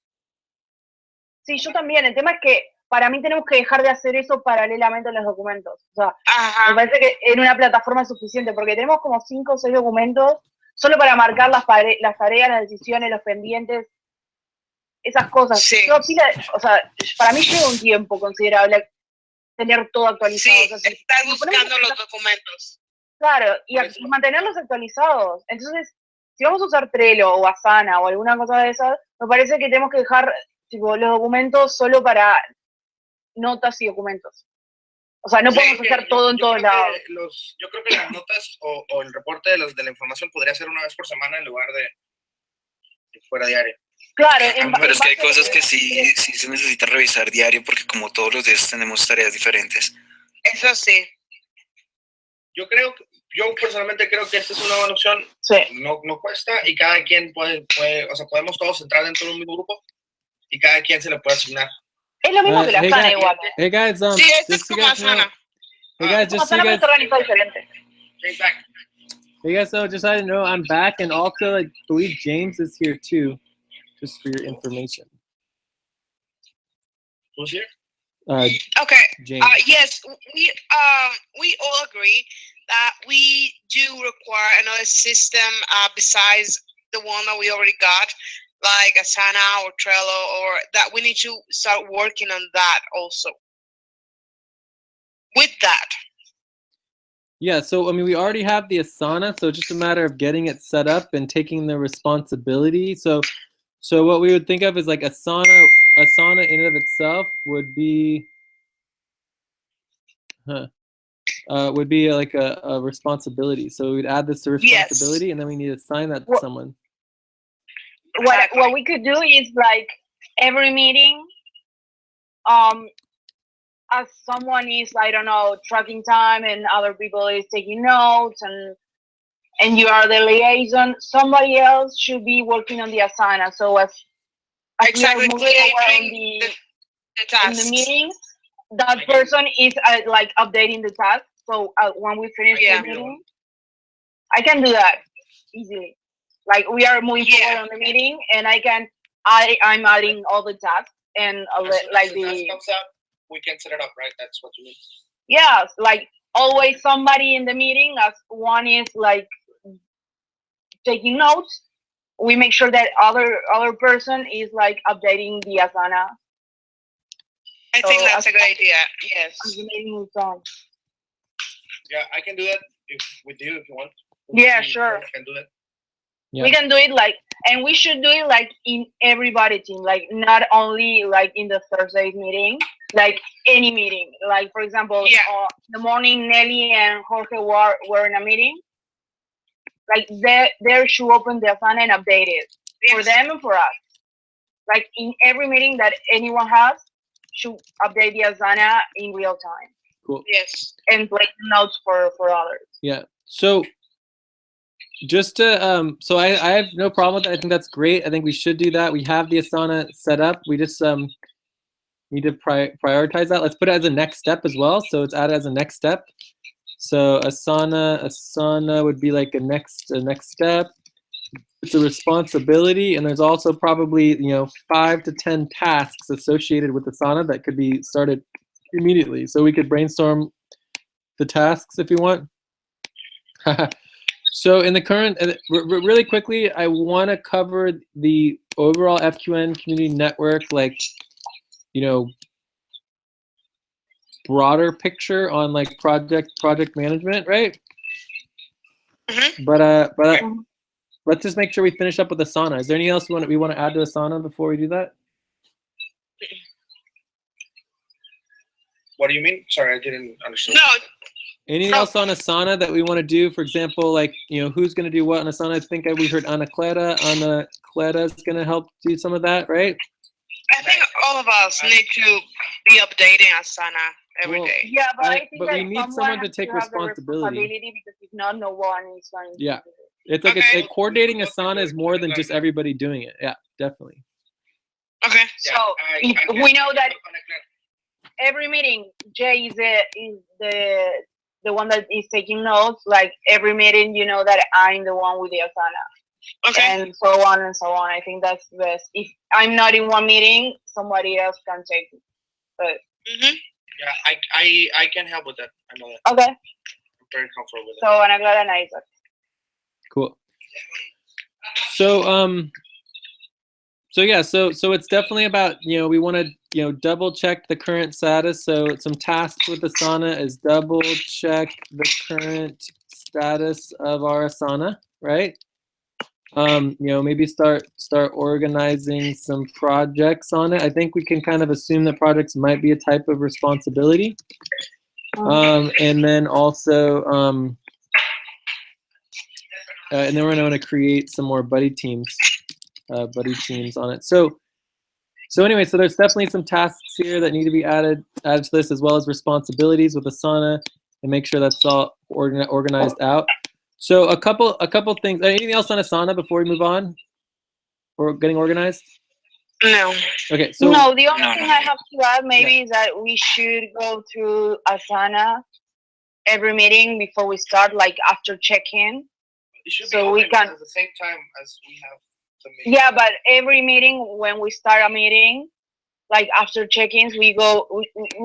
Sí, yo también. El tema es que para mí tenemos que dejar de hacer eso paralelamente a los documentos. O sea, me parece que en una plataforma es suficiente, porque tenemos como 5 o 6 documentos solo para marcar las tareas, las decisiones, los pendientes, esas cosas. Sí. Yo, o sea, para mí lleva un tiempo considerable tener todo actualizado. Sí, o sea, estar buscando los documentos. Claro, y mantenerlos actualizados. Entonces, si vamos a usar Trello o Asana o alguna cosa de esas, me parece que tenemos que dejar tipo, los documentos solo para notas y documentos. O sea, no podemos hacer todo en todos lados. Yo creo que las notas o el reporte de la información podría ser una vez por semana en lugar de fuera diario. Claro, pero es que hay cosas que sí se necesita revisar diario porque como todos los días tenemos tareas diferentes. Eso sí. Yo personalmente creo que esta es una buena opción. Sí. No cuesta y cada quien puede, o sea, podemos todos entrar dentro de un mismo grupo y cada quien se le puede asignar. Es lo mismo que la Asana igual. Hey guys, sí, esto es como Asana. Hey guys, just so you guys. Diferente. Exacto. Hey guys, so just so you know, I'm back, and also I believe James is here too, just for your information. Who's here? Okay. James. Yes, we all agree that we do require another system besides the one that we already got, like Asana or Trello, or that we need to start working on that also. With that, Yeah, so I mean, we already have the Asana, so it's just a matter of getting it set up and taking the responsibility. So what we would think of is like Asana in and of itself would be, would be like a responsibility. So we'd add this to responsibility, Yes. and then we need to assign that to someone. What we could do is like every meeting, as someone is, I don't know, tracking time and other people is taking notes and you are the liaison, somebody else should be working on the Asana. So as Exactly, we are moving forward creating the in tasks. the meeting, that person is like updating the task. So when we finish the meeting, I can do that easily. Like we are moving forward on the meeting, and I'm adding all the tasks and like the task comes up, we can set it up, right? That's what you mean. Yeah, like always somebody in the meeting, as one is like taking notes, we make sure that other person is like updating the Asana. I think that's a good idea. Yes. As the meeting is done. Yeah, I can do that with you if you want. Yeah, sure. I can do it. Yeah. We can do it like, and we should do it like in everybody team, like not only like in the Thursday meeting, like any meeting. Like for example, in the morning, Nelly and Jorge were in a meeting. Like they should open the Asana and update it for them and for us. Like in every meeting that anyone has, should update the Asana in real time. Cool. Yes. And like notes for others. Yeah. So just to so I have no problem with that. I think that's great. I think we should do that. We have the Asana set up. We just need to prioritize that. Let's put it as a next step as well. So it's added as a next step. So Asana would be like a next step. It's a responsibility, and there's also probably 5 to 10 tasks associated with Asana that could be started immediately. So we could brainstorm the tasks if you want. So in the current, really quickly, I want to cover the overall FQN community network, like, broader picture on like project management, right? Mm-hmm. But let's just make sure we finish up with Asana. Is there anything else we want to add to Asana before we do that? What do you mean? Sorry, I didn't understand. No. Anything else on Asana that we want to do? For example, like, who's going to do what on Asana? I think we heard Anaclara. Anaclara is going to help do some of that, right? I think all of us need to be updating Asana every day. Yeah, but I think but we need someone to take responsibility. Because if not, no one is going to. Yeah, it's like coordinating Asana is more than just everybody doing it. Yeah, definitely. Okay. So we know that every meeting, Jay is the one that is taking notes. Like every meeting, that I'm the one with the Asana. Okay. And so on and so on. I think that's the best. If I'm not in one meeting, somebody else can take it. But yeah, I can help with that. I know that. Okay. I'm very comfortable with it. So Anaclara and Isaahck. Cool. So yeah, so it's definitely about, we want to, double check the current status. So some tasks with Asana is double check the current status of our Asana, right? Maybe start organizing some projects on it. I think we can kind of assume that projects might be a type of responsibility. And then also, and then we're going to create some more buddy teams on it. So anyway, so there's definitely some tasks here that need to be added to this, as well as responsibilities with Asana, and make sure that's all organized out. So a couple things. Anything else on Asana before we move on? Or getting organized? No. Okay. So no, the only thing I have to add maybe is that we should go through Asana every meeting before we start, like after check-in. So we can at the same time as we have the meeting. Yeah, but every meeting, when we start a meeting, like after check-ins, we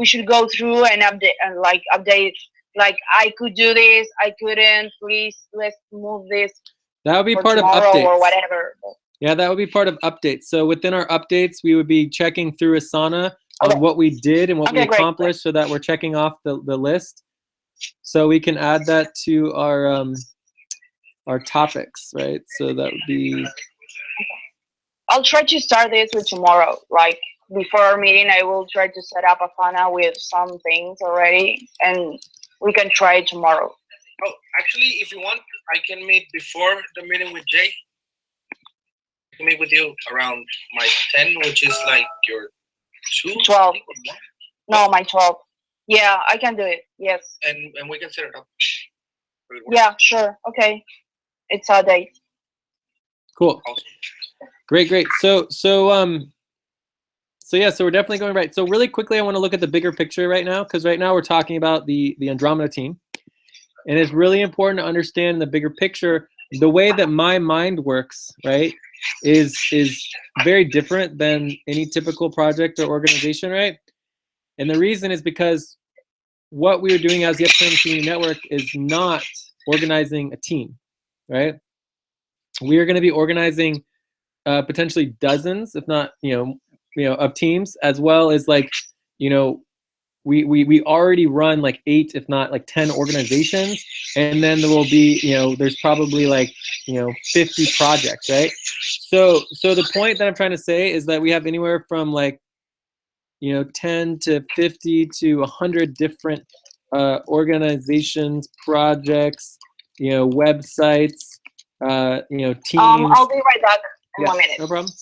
should go through and update. Like, I could do this, I couldn't, please, let's move this. That would be part of updates. Or whatever. Yeah, that would be part of updates. So within our updates, we would be checking through Asana on what we did and what we accomplished, so that we're checking off the list. So we can add that to our topics, right? So that would be. I'll try to start this with tomorrow. Like before our meeting, I will try to set up a funnel with some things already, and we can try it tomorrow. Oh, actually, if you want, I can meet before the meeting with Jay. I can meet with you around my 10, which is like your 2? 12. No, my 12. Yeah, I can do it. Yes. And we can set it up. Yeah, sure. Okay. It's our date. Cool. Awesome. Great. So yeah, so we're definitely going right. So really quickly, I want to look at the bigger picture right now, because right now we're talking about the Andromeda team. And it's really important to understand the bigger picture. The way that my mind works, right, is very different than any typical project or organization, right? And the reason is because what we are doing as the Upcoming Community Network is not organizing a team, right? We are going to be organizing potentially dozens, if not, of teams, as well as like, we already run like 8, if not like 10 organizations, and then there will be, there's probably like, 50 projects, right? So the point that I'm trying to say is that we have anywhere from like, 10 to 50 to 100 different organizations, projects, websites, teams. I'll be right back in 1 minute. No problem.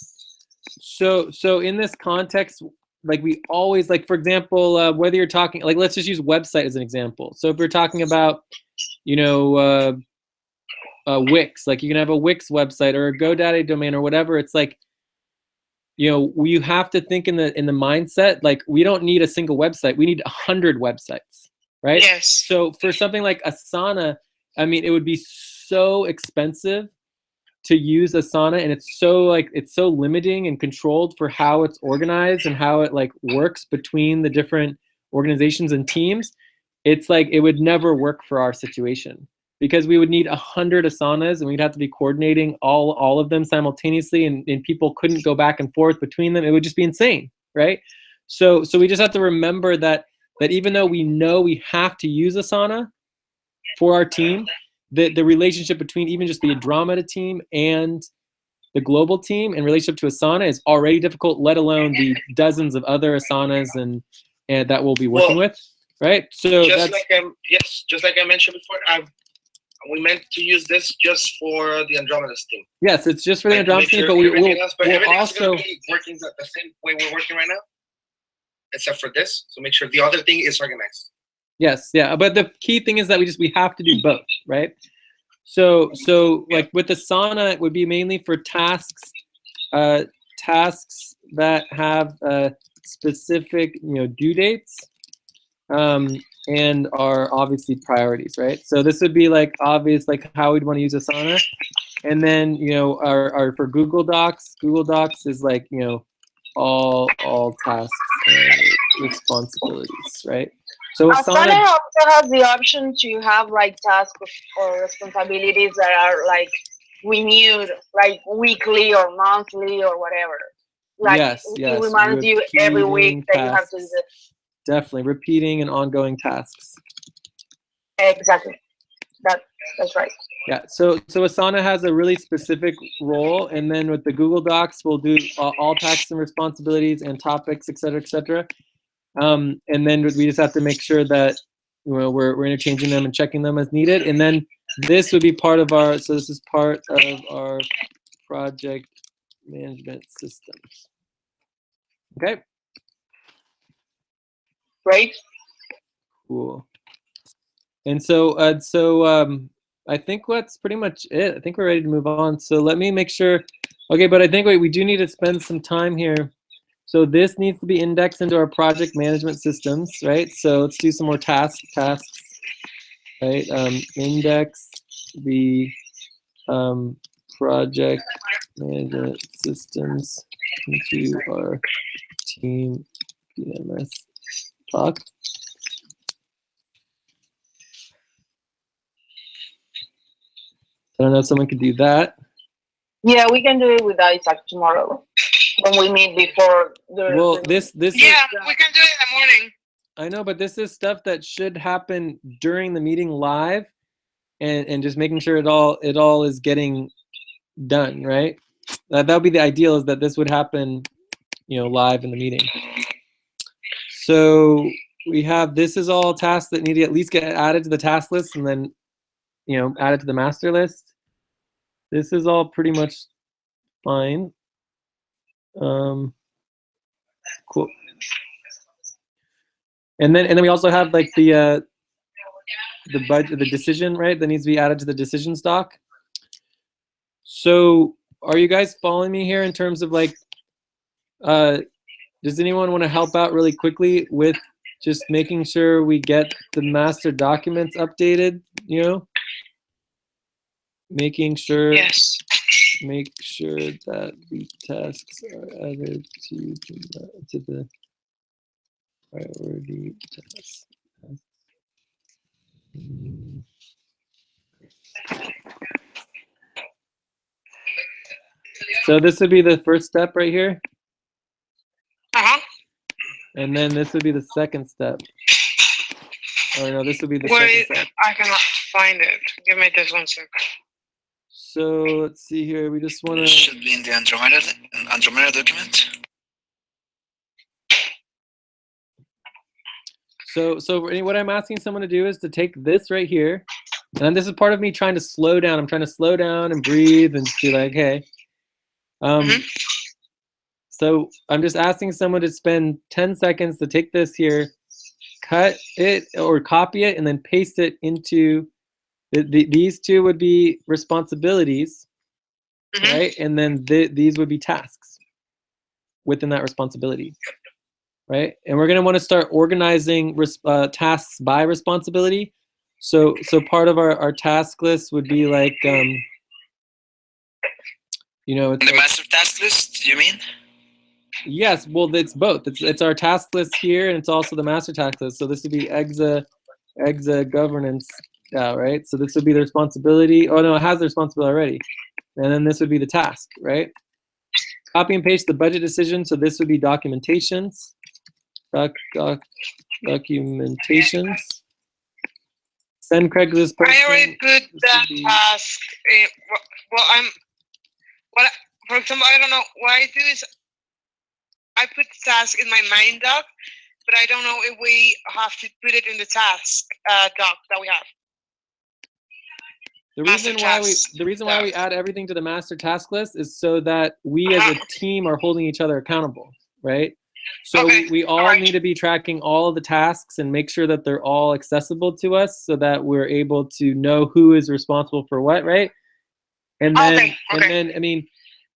So in this context, like we always, like, for example, whether you're talking, like, let's just use website as an example. So if we're talking about, Wix, like you can have a Wix website or a GoDaddy domain or whatever. It's like, you have to think in the mindset, like we don't need a single website. We need 100 websites, right? Yes. So for something like Asana, I mean, it would be so expensive to use Asana, and it's so limiting and controlled for how it's organized and how it like works between the different organizations and teams. It's like it would never work for our situation, because we would need 100 Asanas and we'd have to be coordinating all of them simultaneously, and people couldn't go back and forth between them. It would just be insane, right? So we just have to remember that even though we know we have to use Asana for our team, the relationship between even just the Andromeda team and the global team in relationship to Asana is already difficult, let alone the dozens of other Asanas and that we'll be working with, right? So just like I mentioned before, we meant to use this just for the Andromedas team. Yes, it's just for the Andromeda team, but we'll also be working the same way we're working right now, except for this. So make sure the other thing is organized. Yes, yeah, but the key thing is that we have to do both, right? So like with Asana, it would be mainly for tasks that have specific due dates, and are obviously priorities, right? So this would be like obvious, like how we'd want to use Asana, and then our for Google Docs is like all tasks and responsibilities, right? So Asana also has the option to have like tasks or responsibilities that are like renewed, like weekly or monthly or whatever. Like it reminds you every week that you have to do this. Definitely repeating and ongoing tasks. Exactly. That's right. Yeah. So Asana has a really specific role, and then with the Google Docs, we'll do all tasks and responsibilities and topics, et cetera. And then we just have to make sure that we're interchanging them and checking them as needed. And then this would be part of our. So this is part of our project management systems. Okay. Great. Cool. And so I think that's pretty much it. I think we're ready to move on. So let me make sure. Okay, but I think we do need to spend some time here. So this needs to be indexed into our project management systems, right? So let's do some more tasks, right? Index the project management systems into our team PMS talk. I don't know if someone could do that. Yeah, we can do it with Isaahck tomorrow when we meet before the. Well, this. Yeah, we can do it in the morning. I know, but this is stuff that should happen during the meeting live, and just making sure it all is getting done, right? That would be the ideal, is that this would happen, live in the meeting. So we have, this is all tasks that need to at least get added to the task list, and then added to the master list. This is all pretty much fine. Cool. And then we also have like the budget, the decision, right? That needs to be added to the decision stock. So are you guys following me here in terms of like, does anyone want to help out really quickly with just making sure we get the master documents updated, Making sure, Yes. make sure that the tasks are added to the priority tasks. So this would be the first step right here. Uh-huh. And then this would be the second step. Oh no, this would be the Wait, second step. I cannot find it. Give me just 1 second. So let's see here. We just want It to. should be in the Andromeda document. So what I'm asking someone to do is to take this right here, and this is part of me trying to slow down. I'm trying to slow down and breathe and just be like, hey. So I'm just asking someone to spend 10 seconds to take this here, cut it or copy it, and then paste it into these two would be responsibilities, right? And then these would be tasks within that responsibility, right? And we're going to want to start organizing tasks by responsibility. So part of our task list would be like, it's The like, master task list, you mean? yes, well, it's both. It's our task list here, and it's also the master task list. So this would be exa governance, right? So this would be the responsibility. Oh no, it has the responsibility already. And then this would be the task, right? Copy and paste the budget decision. So this would be documentations. Documentations. Send Craigslist person. I already put that task. For example, I don't know what I do is I put the task in my main doc, but I don't know if we have to put it in the task doc that we have. The reason why we add everything to the master task list is so that we as a team are holding each other accountable, right? So we all need to be tracking all of the tasks and make sure that they're all accessible to us so that we're able to know who is responsible for what, right? And then, and then, I mean,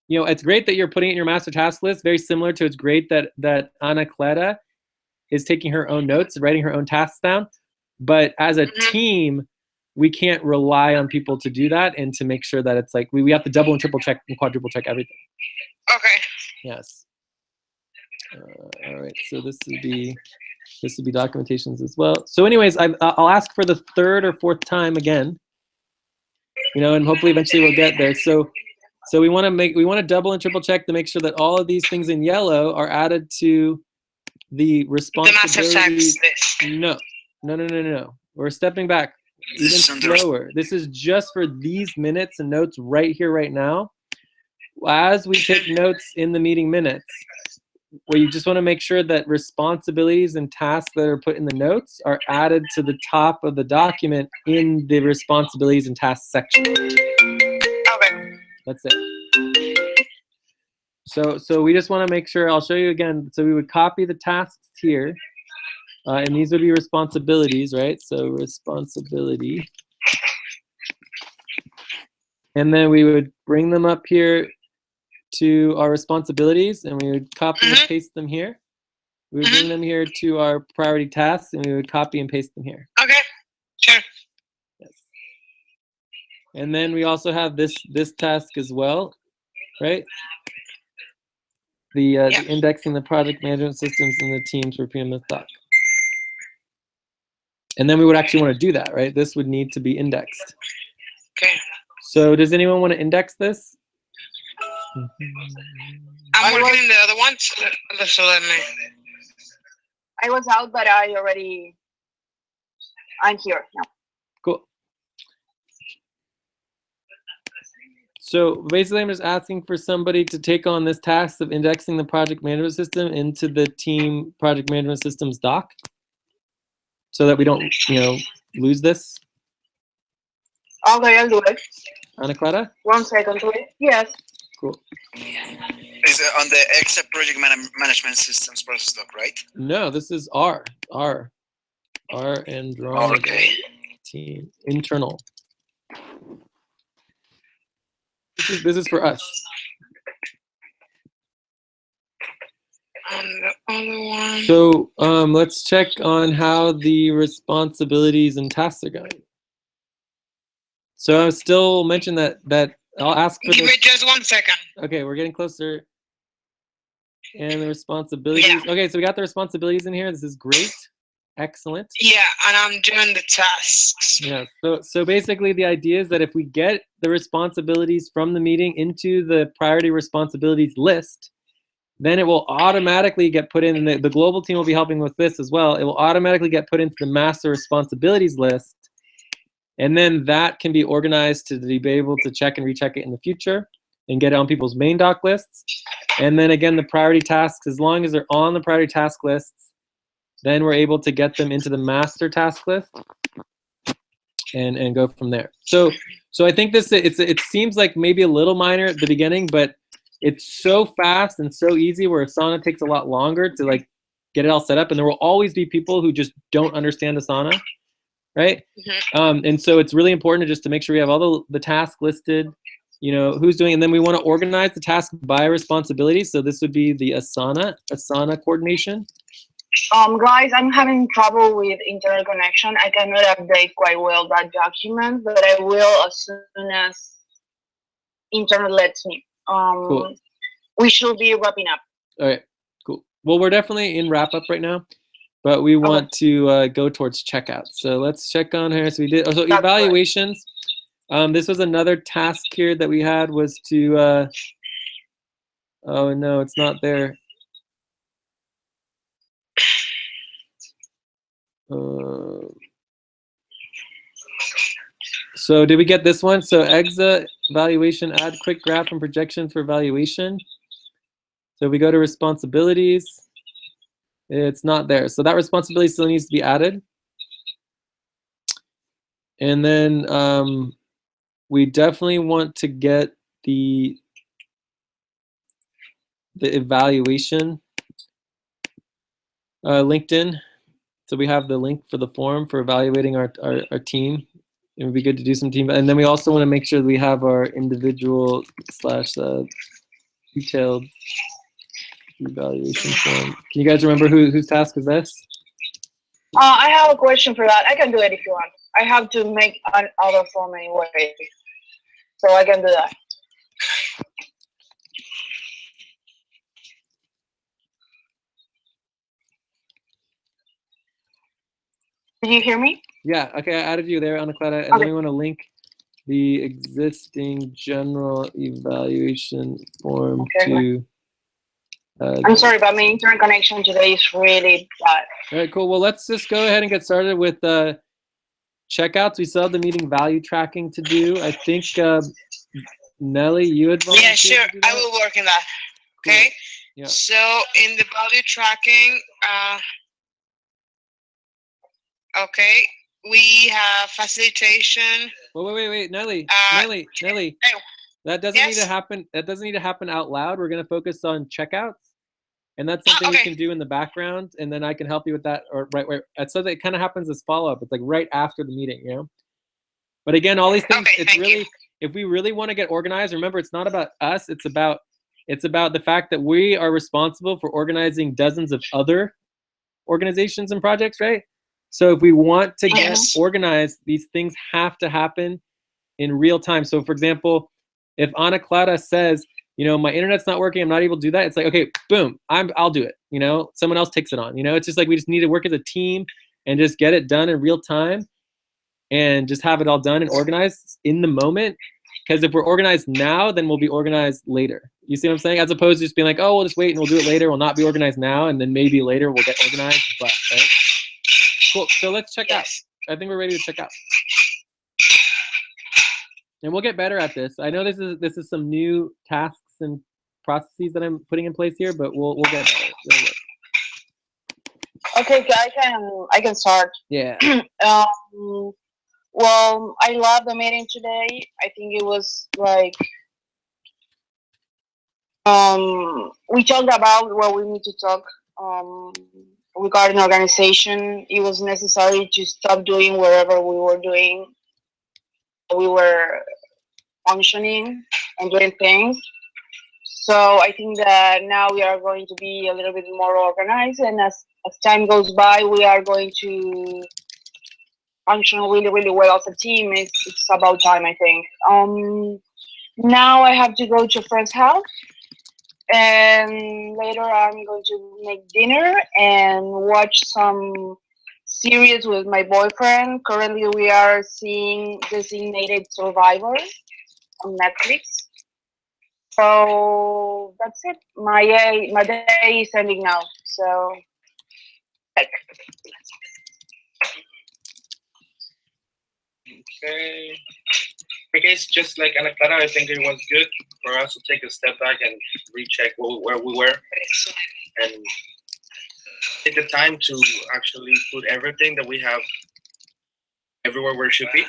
it's great that you're putting it in your master task list. Very similar to, it's great that Anaclara is taking her own notes, writing her own tasks down. But as a team, we can't rely on people to do that and to make sure that it's like we have to double and triple check and quadruple check everything. Okay. Yes. All right. So this would be documentations as well. So anyways, I'll ask for the third or fourth time again. And hopefully eventually we'll get there. So we want to double and triple check to make sure that all of these things in yellow are added to the responsibilities. No. We're stepping back even slower. This is just for these minutes and notes right here, right now. As we take notes in the meeting minutes, where you just want to make sure that responsibilities and tasks that are put in the notes are added to the top of the document in the responsibilities and tasks section. Okay. That's it. So we just want to make sure, I'll show you again. So we would copy the tasks here, and these would be responsibilities, right? So responsibility. And then we would bring them up here to our responsibilities, and we would copy and paste them here. We would bring them here to our priority tasks, and we would copy and paste them here. Okay, sure. Yes. And then we also have this task as well, right? The indexing the project management systems and the teams for PMS doc. And then we would actually want to do that, right? This would need to be indexed. Okay. So does anyone want to index this? I'm working in the other ones, so let me. I was out, but I'm here now. Cool. So basically, I'm just asking for somebody to take on this task of indexing the project management system into the team project management systems doc, so that we don't, lose this. Okay, I'll do it. Anaclara? 1 second, please. Yes. Cool. Is it on the except project management systems process doc, right? No, this is R Andromedas Okay. team internal. This is for us. The other one. So let's check on how the responsibilities and tasks are going. So I still mention that I'll ask for Give this. me just 1 second. Okay, we're getting closer. And the responsibilities. Yeah. Okay, so we got the responsibilities in here. This is great. Excellent. Yeah, and I'm doing the tasks. Yeah. So basically the idea is that if we get the responsibilities from the meeting into the priority responsibilities list, then it will automatically get put in, and the global team will be helping with this as well. It will automatically get put into the master responsibilities list. And then that can be organized to be able to check and recheck it in the future and get it on people's main doc lists. And then again, the priority tasks, as long as they're on the priority task lists, then we're able to get them into the master task list and go from there. So I think it seems like maybe a little minor at the beginning, but it's so fast and so easy where Asana takes a lot longer to like get it all set up. And there will always be people who just don't understand Asana. Right? Mm-hmm. And so it's really important just to make sure we have all the tasks listed, who's doing, and then we want to organize the task by responsibility. So this would be the Asana coordination. Guys, I'm having trouble with internet connection. I cannot update quite well that document, but I will as soon as internet lets me. Cool. We should be wrapping up. All right, cool. Well, we're definitely in wrap up right now. But we want to go towards checkout. So let's check on here. So we did. So evaluations. This was another task here that we had was to. Oh no, it's not there. So did we get this one? So EXA evaluation, add quick graph and projection for evaluation. So we go to responsibilities. It's not there. So that responsibility still needs to be added. And then we definitely want to get the evaluation linked in. So we have the link for the form for evaluating our team. It would be good to do some team. And then we also want to make sure that we have our individual / detailed evaluation form. Can you guys remember whose task is this? I have a question for that. I can do it if you want. I have to make another form anyway, so I can do that. Did you hear me? Yeah. Okay, I added you there, Anaclara, and Okay. then we want to link the existing general evaluation form to. I'm sorry, but my internet connection today is really bad. All right, cool. Well, let's just go ahead and get started with checkouts. We still have the meeting value tracking to do. I think Nelly, you had volunteered. Yeah, sure. To do that? I will work on that. Okay. Cool. Yeah. So in the value tracking, okay, we have facilitation. Wait, Nelly, Nelly. Oh, That doesn't need to happen. That doesn't need to happen out loud. We're going to focus on checkouts, and that's something we can do in the background, and then I can help you with that. Or right where so that it kind of happens as follow up. It's like right after the meeting, But again, all these things. Okay, it's really, if we really want to get organized, remember, it's not about us. It's about the fact that we are responsible for organizing dozens of other organizations and projects, right? So if we want to get organized, these things have to happen in real time. So for example, if Anaclara says, my internet's not working, I'm not able to do that, it's like, okay, boom, I'll do it. Someone else takes it on. It's just like we just need to work as a team and just get it done in real time and just have it all done and organized in the moment. because if we're organized now, then we'll be organized later. You see what I'm saying? As opposed to just being like, oh, we'll just wait and we'll do it later. We'll not be organized now, and then maybe later we'll get organized. But right? Cool. So let's check out. I think we're ready to check out. And we'll get better at this. I know this is some new tasks and processes that I'm putting in place here, but we'll get better. It'll work. Okay, I can start. Yeah. Well, I love the meeting today. I think it was like we talked about what we need to talk regarding organization. It was necessary to stop doing wherever we were doing. We were functioning and doing things. So I think that now we are going to be a little bit more organized, and as time goes by, we are going to function really, really well as a team. It's about time, I think. Now I have to go to a friend's house, and later I'm going to make dinner and watch some series with my boyfriend. Currently, we are seeing Designated Survivor on Netflix. So that's it. My day is ending now. So. Okay. I guess just like Anaclara, I think it was good for us to take a step back and recheck where we were and take the time to actually put everything that we have everywhere where it should be.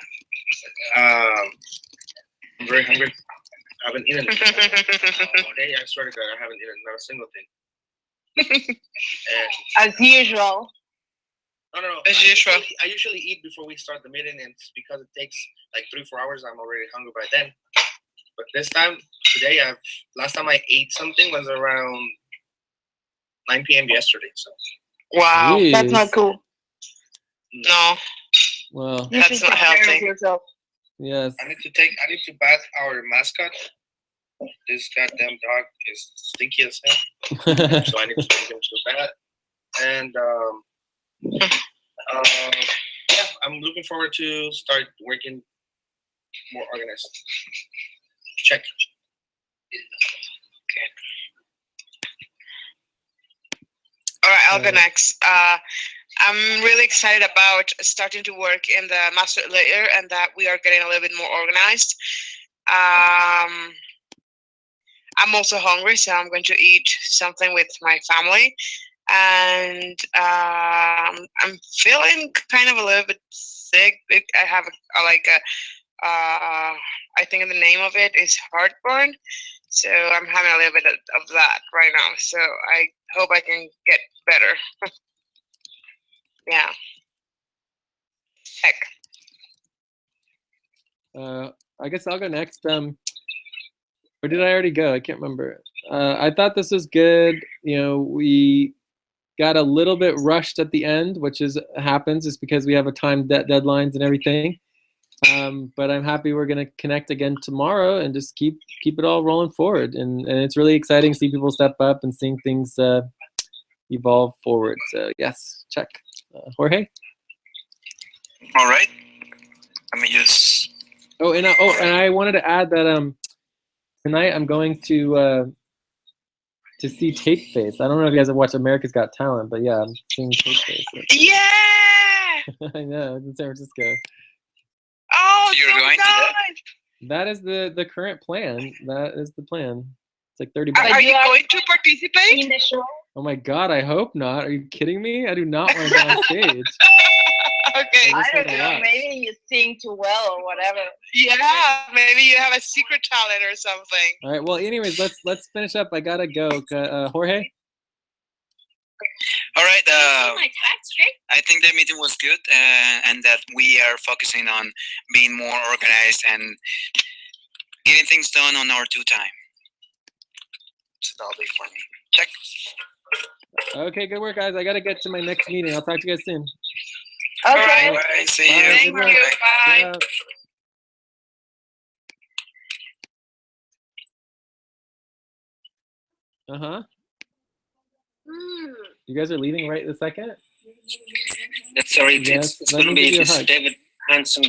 I'm very hungry. I haven't eaten today. I swear to God, I haven't eaten not a single thing. And as usual. No. As usual. I usually eat before we start the meeting, and it's because it takes like 3-4 hours. I'm already hungry by then. But today, last time I ate something was around 9 p.m. yesterday. So. Wow, Jeez. That's not cool. no, Well, You That's should not take care of healthy. yourself. yes. I need to bath our mascot. This goddamn dog is stinky as hell. So I need to take him to the bath. And yeah, I'm looking forward to start working more organized. Check. All right, I'll go next. I'm really excited about starting to work in the master layer and that we are getting a little bit more organized. I'm also hungry, so I'm going to eat something with my family. And I'm feeling kind of a little bit sick. I have I think the name of it is heartburn. So I'm having a little bit of that right now. So I hope I can get better. Yeah. Heck. I guess I'll go next. Or did I already go? I can't remember. I thought this was good. You know, we got a little bit rushed at the end, which happens. It's because we have a time deadlines and everything. But I'm happy we're gonna connect again tomorrow and just keep it all rolling forward. And it's really exciting to see people step up and seeing things evolve forward. So yes, check. Jorge. All right. Let me just. And I wanted to add that tonight I'm going to see Tape Face. I don't know if you guys have watched America's Got Talent, but yeah, I'm seeing Tape Face. Yeah! I know, it's in San Francisco. Oh, You're so going to that? nice. That is the current plan. That is the plan. It's like $30. Are you going to participate? In the show. Oh my God, I hope not. Are you kidding me? I do not want to go on stage. Okay. I I just don't wanna know. watch. Maybe you sing too well or whatever. Yeah, maybe you have a secret talent or something. All right. Well, anyways, let's finish up. I gotta go. Jorge. All right. I think the meeting was good, and that we are focusing on being more organized and getting things done on our due time. So that'll be for me. Check. Okay, good work, guys. I gotta get to my next meeting. I'll talk to you guys soon. Okay. All right. See you. Bye. Thank Good you. luck. Bye. Uh-huh. You guys are leaving right this second? Sorry, Yes, it's let going me to be give you a this hug. David Hanson.